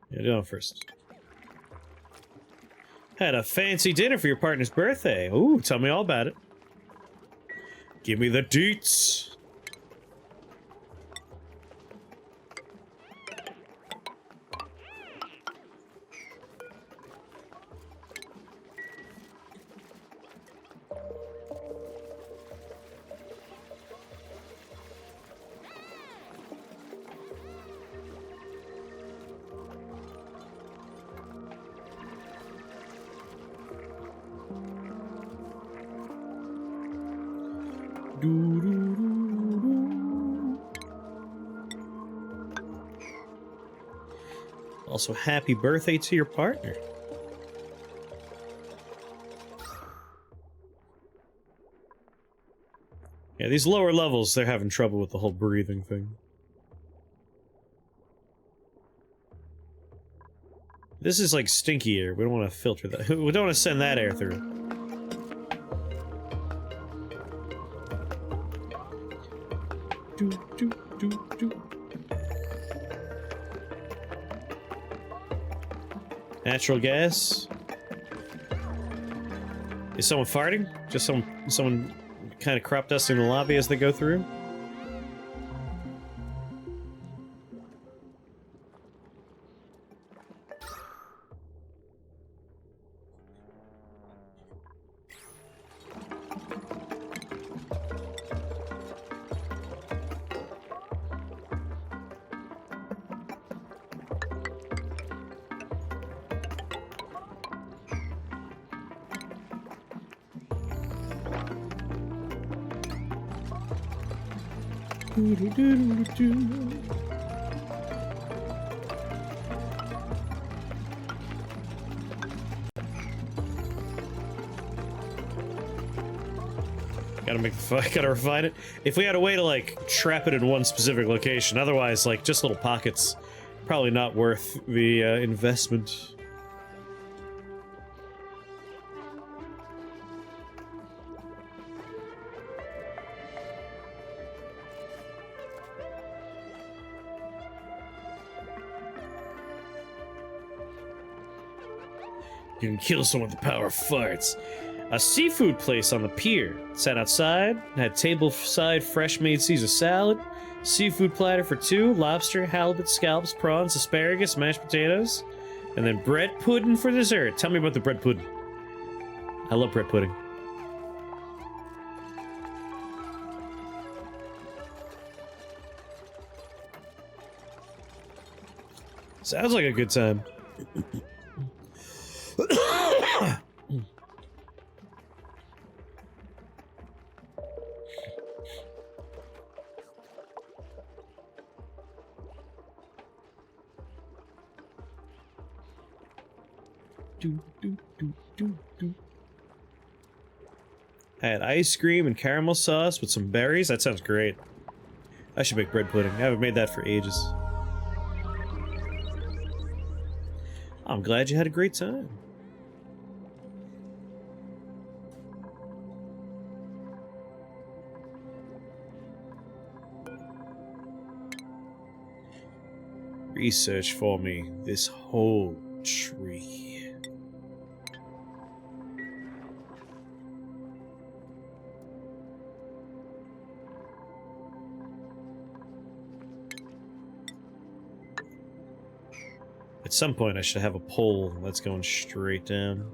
Yeah, do it first. Had a fancy dinner for your partner's birthday. Ooh, tell me all about it. Give me the deets. Also, happy birthday to your partner. Yeah, these lower levels, they're having trouble with the whole breathing thing. This is like stinky air. We don't want to filter that. We don't want to send that air through. Do, do, do, do. Natural gas. Is someone farting? Just someone kind of crop dusting the lobby as they go through? Gotta refine it. If we had a way to, like, trap it in one specific location, otherwise, like, just little pockets, probably not worth the investment. You can kill someone with the power of farts. A seafood place on the pier. Sat outside, had table-side fresh-made Caesar salad, seafood platter for 2, lobster, halibut, scallops, prawns, asparagus, mashed potatoes, and then bread pudding for dessert. Tell me about the bread pudding. I love bread pudding. Sounds like a good time. I had ice cream and caramel sauce with some berries. That sounds great. I should make bread pudding. I haven't made that for ages. I'm glad you had a great time. Research for me this whole tree. At some point I should have a pole that's going straight down.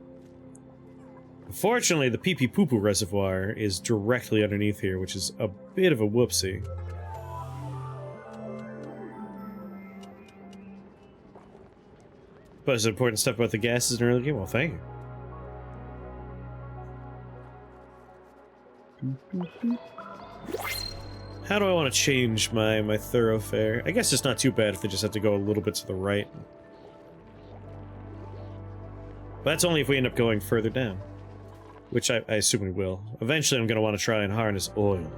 Unfortunately, the pee-pee poo-poo reservoir is directly underneath here, which is a bit of a whoopsie. But it's important stuff about the gases in early game. Well, thank you. How do I want to change my thoroughfare? I guess it's not too bad if they just have to go a little bit to the right. But that's only if we end up going further down. Which I assume we will. Eventually I'm going to want to try and harness oil.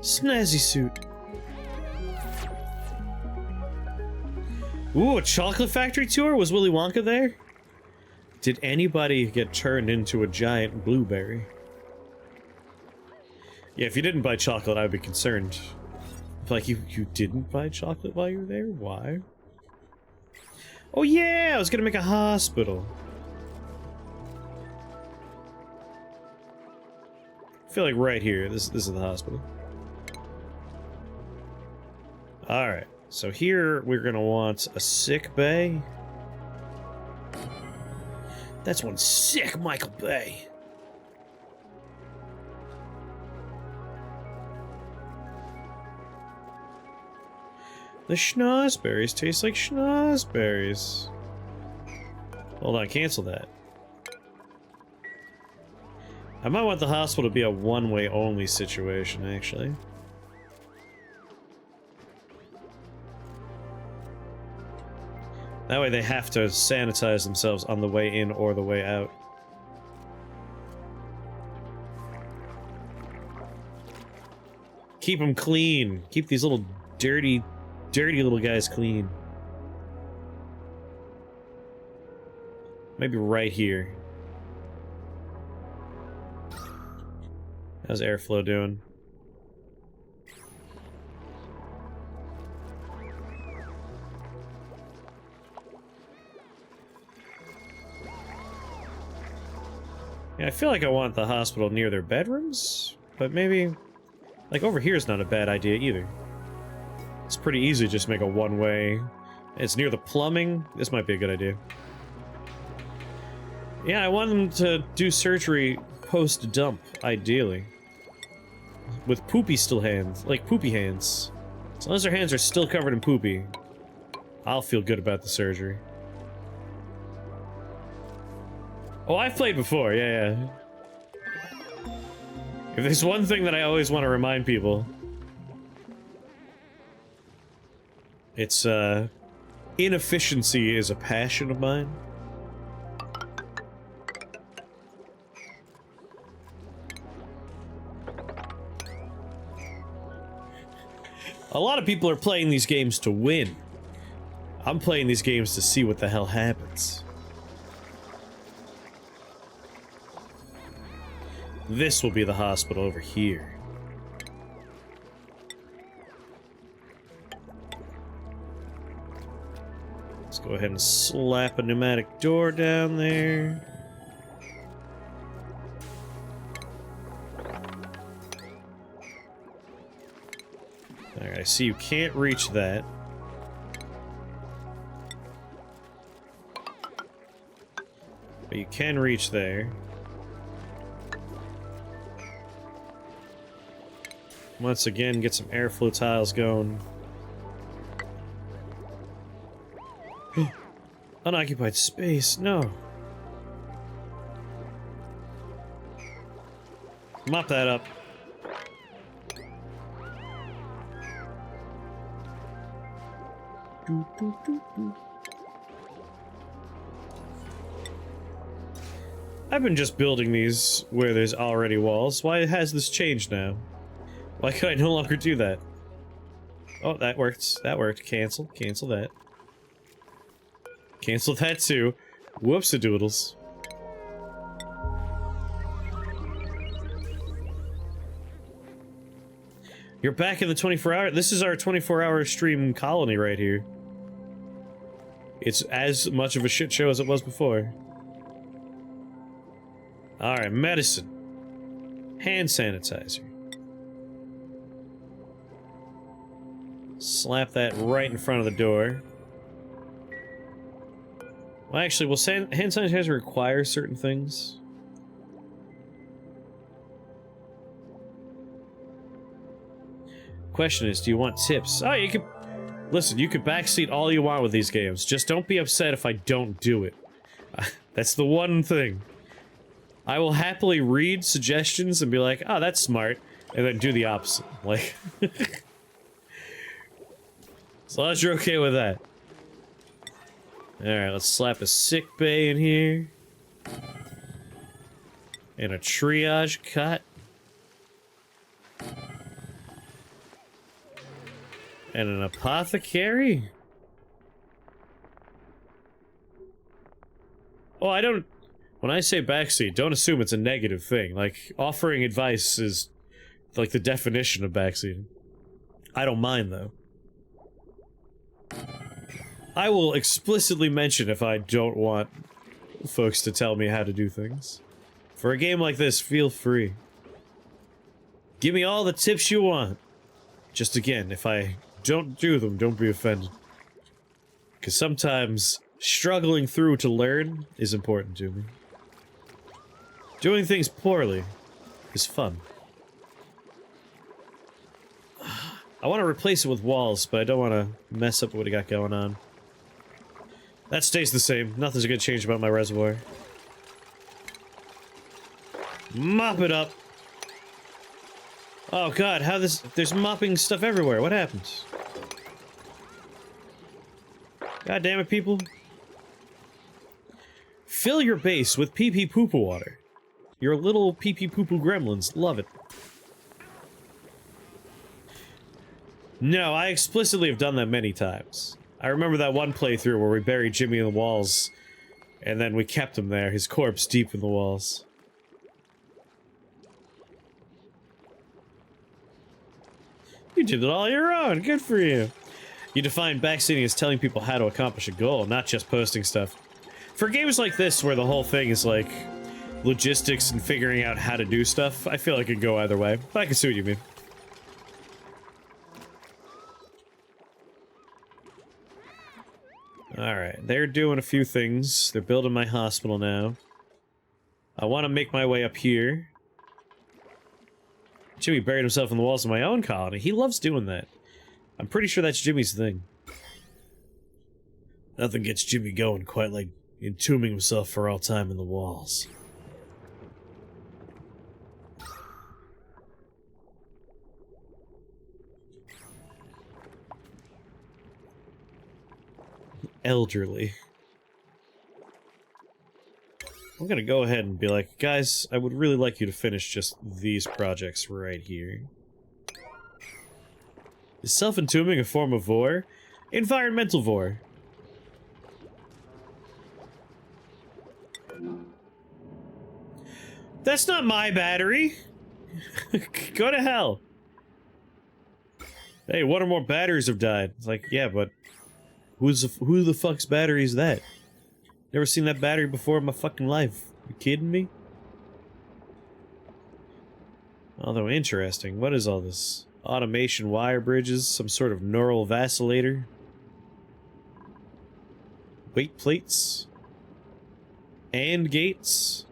Snazzy suit. Ooh, a chocolate factory tour? Was Willy Wonka there? Did anybody get turned into a giant blueberry? Yeah, if you didn't buy chocolate, I'd be concerned. Like, you didn't buy chocolate while you were there? Why? Oh yeah, I was gonna make a hospital. I feel like right here, this is the hospital. Alright, so here we're gonna want a sick bay. That's one sick Michael Bay. The schnozberries taste like schnozberries. Hold on, cancel that. I might want the hospital to be a one-way only situation, actually. That way they have to sanitize themselves on the way in or the way out. Keep them clean. Keep these little dirty little guys clean. Maybe right here. How's airflow doing? Yeah, I feel like I want the hospital near their bedrooms, but maybe... Like, over here is not a bad idea either. It's pretty easy to just make a one-way. It's near the plumbing. This might be a good idea. Yeah, I want them to do surgery post-dump, ideally. With poopy still hands. Like, poopy hands. As long as their hands are still covered in poopy, I'll feel good about the surgery. Oh, I've played before, yeah. If there's one thing that I always want to remind people, it's, inefficiency is a passion of mine. A lot of people are playing these games to win. I'm playing these games to see what the hell happens. This will be the hospital over here. Let's go ahead and slap a pneumatic door down there. Alright, I see you can't reach that. But you can reach there. Once again, get some airflow tiles going. Unoccupied space, no. Mop that up. I've been just building these where there's already walls. Why has this changed now? Why could I no longer do that? Oh, that worked. That worked. Cancel. Cancel that. Cancel that too. Whoops-a-doodles. You're back in the 24-hour... This is our 24-hour stream colony right here. It's as much of a shit show as it was before. Alright, medicine. Hand sanitizer. Slap that right in front of the door. Well, actually, will hand sanitizer require certain things? Question is, do you want tips? Oh, you could... Listen, you could backseat all you want with these games. Just don't be upset if I don't do it. That's the one thing. I will happily read suggestions and be like, oh, that's smart, and then do the opposite. Like... As long as you're okay with that. Alright, let's slap a sick bay in here. And a triage cot. And an apothecary? Oh, I don't... When I say backseat, don't assume it's a negative thing. Like, offering advice is, like, the definition of backseating. I don't mind, though. I will explicitly mention if I don't want folks to tell me how to do things. For a game like this, feel free. Give me all the tips you want. Just again, if I don't do them, don't be offended. Because sometimes struggling through to learn is important to me. Doing things poorly is fun. I want to replace it with walls, but I don't want to mess up what I got going on. That stays the same. Nothing's gonna change about my reservoir. Mop it up! Oh god, how this... There's mopping stuff everywhere. What happened? God damn it, people. Fill your base with pee-pee poo-poo water. Your little pee-pee poo-poo gremlins love it. No, I explicitly have done that many times. I remember that one playthrough where we buried Jimmy in the walls, and then we kept him there, his corpse deep in the walls. You did it all on your own, good for you. You define backseating as telling people how to accomplish a goal, not just posting stuff. For games like this, where the whole thing is like, logistics and figuring out how to do stuff. I feel like it could go either way. But I can see what you mean. Alright, they're doing a few things. They're building my hospital now. I want to make my way up here. Jimmy buried himself in the walls of my own colony. He loves doing that. I'm pretty sure that's Jimmy's thing. Nothing gets Jimmy going quite like entombing himself for all time in the walls. Elderly. I'm gonna go ahead and be like, guys, I would really like you to finish just these projects right here. Is self-entombing a form of vor? Environmental vor. That's not my battery! Go to hell! Hey, one or more batteries have died. It's like, yeah, but who the fuck's battery is that? Never seen that battery before in my fucking life. You kidding me? Although interesting, what is all this? Automation wire bridges, some sort of neural vacillator? Weight plates? And gates?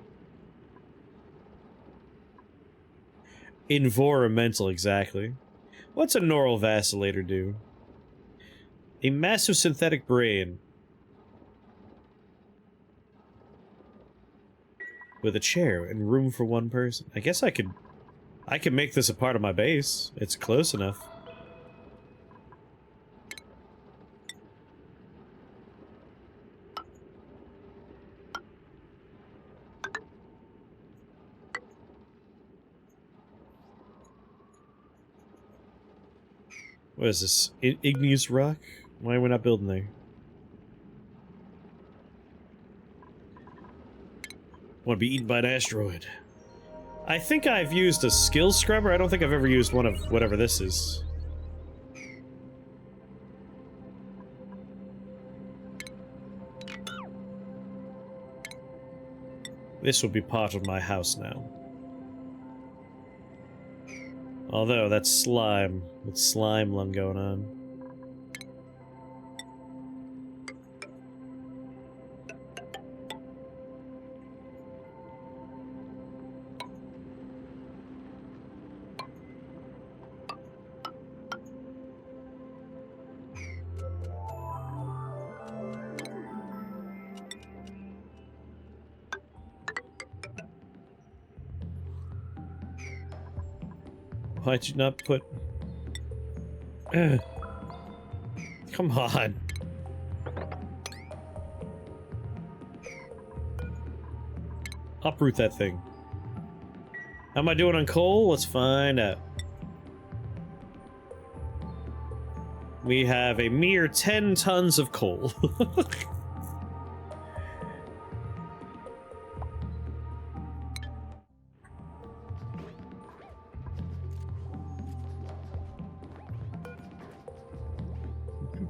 Environmental, exactly. What's a neural vacillator do? A massive synthetic brain. With a chair and room for one person. I guess I could make this a part of my base. It's close enough. What is this? Igneous rock? Why are we not building there? Want to be eaten by an asteroid. I think I've used a skill scrubber. I don't think I've ever used one of whatever this is. This will be part of my house now. Although, that's slime. With slime lung going on. Why'd you not put... Come on. Uproot that thing. How am I doing on coal? Let's find out. We have a mere 10 tons of coal.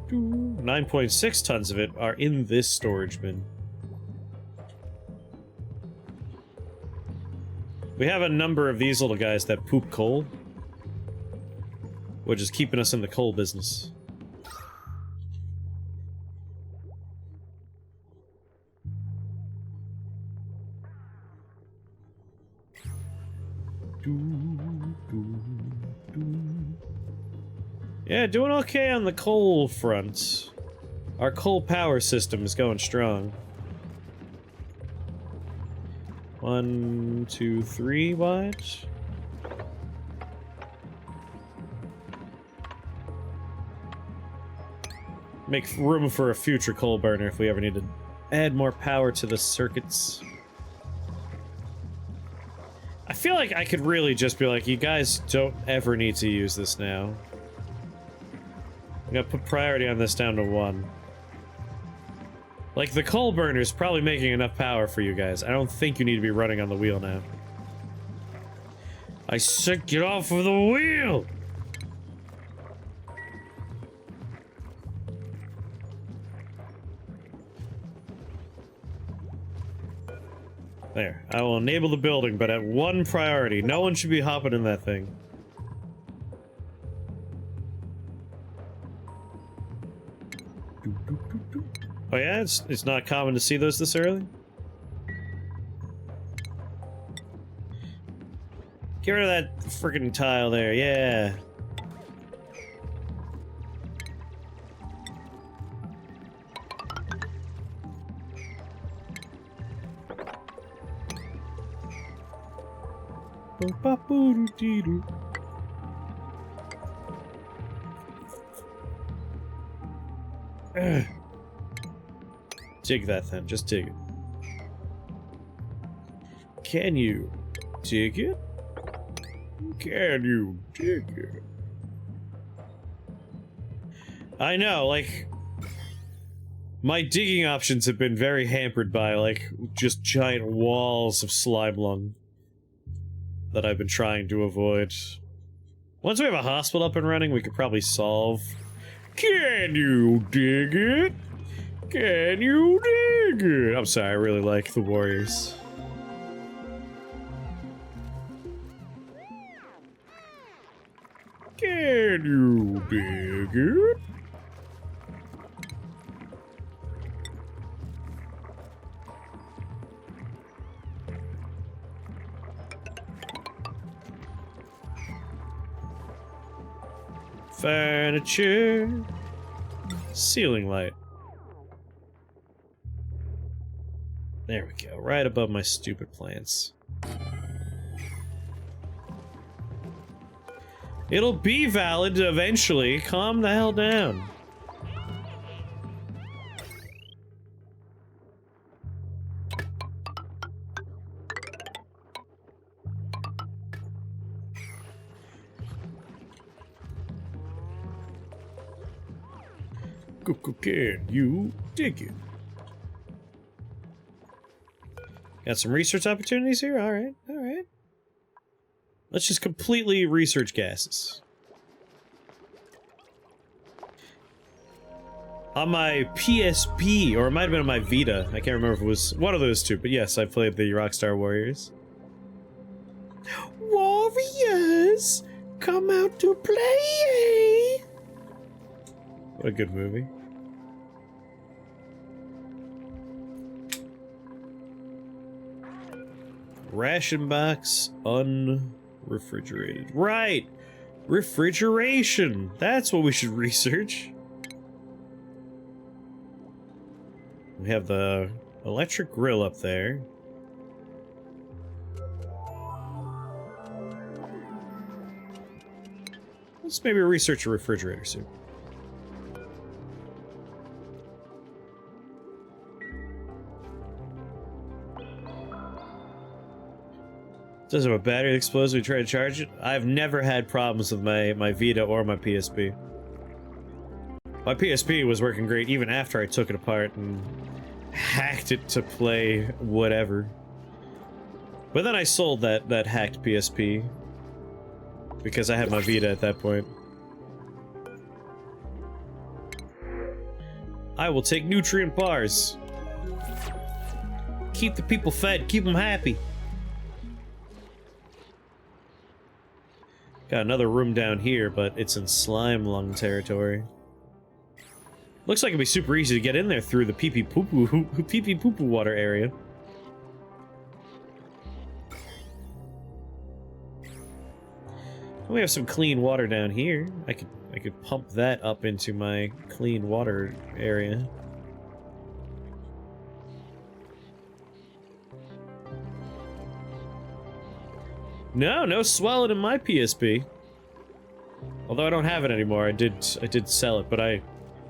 9.6 tons of it are in this storage bin. We have a number of these little guys that poop coal, which is keeping us in the coal business. Yeah, doing okay on the coal front. Our coal power system is going strong. 1, 2, 3 wide. Make room for a future coal burner if we ever need to add more power to the circuits. I feel like I could really just be like, you guys don't ever need to use this now. I'm gonna put priority on this down to 1. Like, the coal burner's probably making enough power for you guys. I don't think you need to be running on the wheel now. I said get off of the wheel! There. I will enable the building, but at one priority. No one should be hopping in that thing. Oh yeah? It's not common to see those this early? Get rid of that freaking tile there, yeah. Dig that then, just dig it. Can you dig it? Can you dig it? I know, like, my digging options have been very hampered by, like, just giant walls of slime lung that I've been trying to avoid. Once we have a hospital up and running, we could probably solve... Can you dig it? Can you dig it? I'm sorry, I really like the Warriors. Can you dig it? Furniture. Ceiling light. There we go, right above my stupid plants. It'll be valid eventually. Calm the hell down. Can you dig it? Got some research opportunities here? Alright, alright. Let's just completely research gases. On my PSP, or it might have been on my Vita. I can't remember if it was one of those two, but yes, I played the Rockstar Warriors. Warriors! Come out to play! What a good movie. Ration box unrefrigerated. Right! Refrigeration! That's what we should research. We have the electric grill up there. Let's maybe research a refrigerator soon. Does have a battery that explodes when we try to charge it? I've never had problems with my Vita or my PSP. My PSP was working great even after I took it apart and hacked it to play whatever. But then I sold that hacked PSP because I had my Vita at that point. I will take nutrient bars. Keep the people fed, keep them happy. Got another room down here, but it's in slime lung territory. Looks like it'd be super easy to get in there through the pee-pee-poo-poo water area. We have some clean water down here. I could pump that up into my clean water area. No swelling in my PSP. Although I don't have it anymore. I did sell it, but I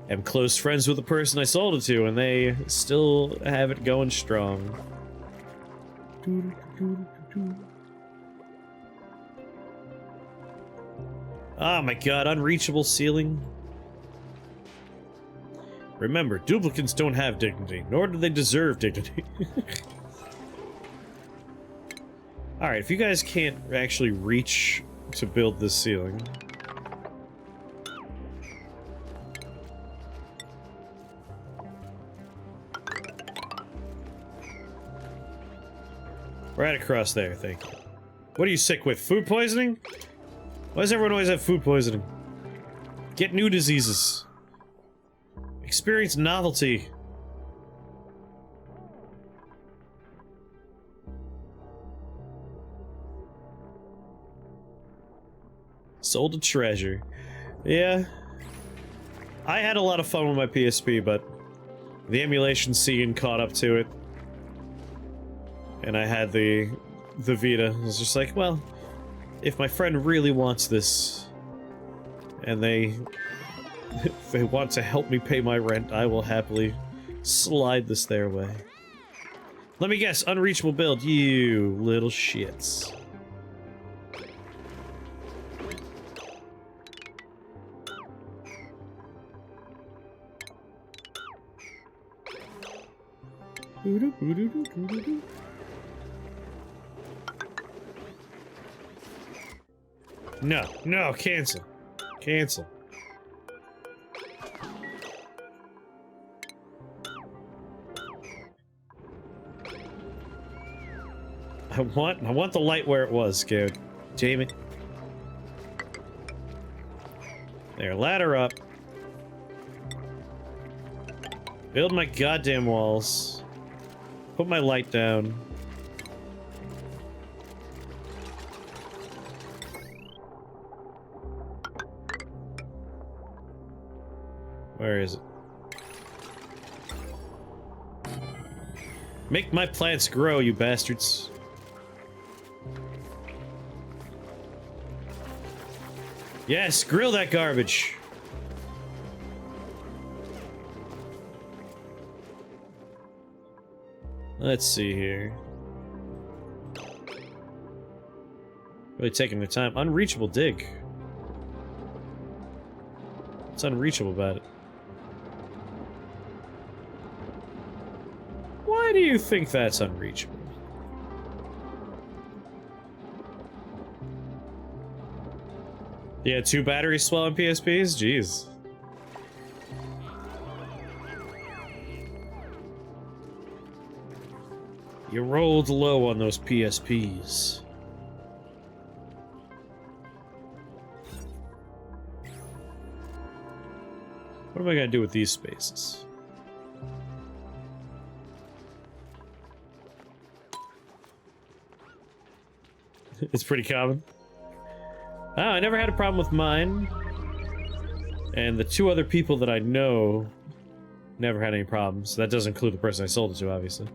am close friends with the person I sold it to, and they still have it going strong. Oh my god, unreachable ceiling. Remember, duplicants don't have dignity, nor do they deserve dignity. Alright, if you guys can't actually reach to build this ceiling... Right across there, thank you. What are you sick with? Food poisoning? Why does everyone always have food poisoning? Get new diseases. Experience novelty. Sold a treasure. Yeah. I had a lot of fun with my PSP, but the emulation scene caught up to it. And I had the Vita. I was just like, well, if my friend really wants this, and they want to help me pay my rent, I will happily slide this their way. Let me guess, unreachable build, you little shits. No, no, cancel. Cancel. I want the light where it was, Kevid. Damn it. There, ladder up. Build my goddamn walls. Put my light down. Where is it? Make my plants grow, you bastards. Yes, grill that garbage. Let's see here. Really taking their time. Unreachable dig. What's unreachable about it? Why do you think that's unreachable? Yeah, 2 batteries swell on PSPs? Jeez. You rolled low on those PSPs. What am I gonna do with these spaces? It's pretty common. Oh, I never had a problem with mine. And the 2 other people that I know never had any problems. That doesn't include the person I sold it to, obviously.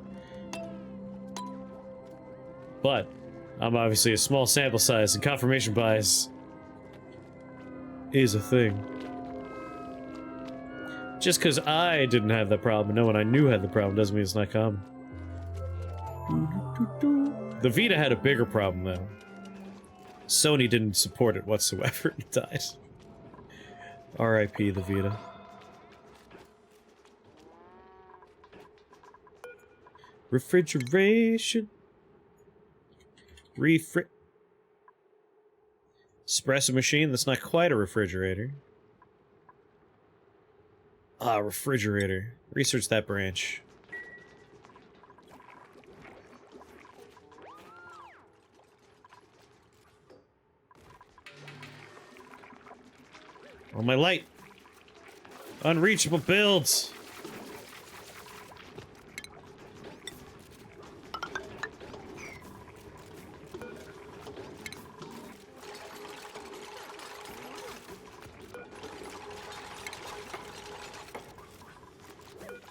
But I'm obviously a small sample size, and confirmation bias is a thing. Just because I didn't have that problem and no one I knew had the problem doesn't mean it's not common. The Vita had a bigger problem, though. Sony didn't support it whatsoever. It died. R.I.P. the Vita. Refrigeration. Espresso machine, that's not quite a refrigerator. Ah, refrigerator. Research that branch. Oh, my light. Unreachable builds.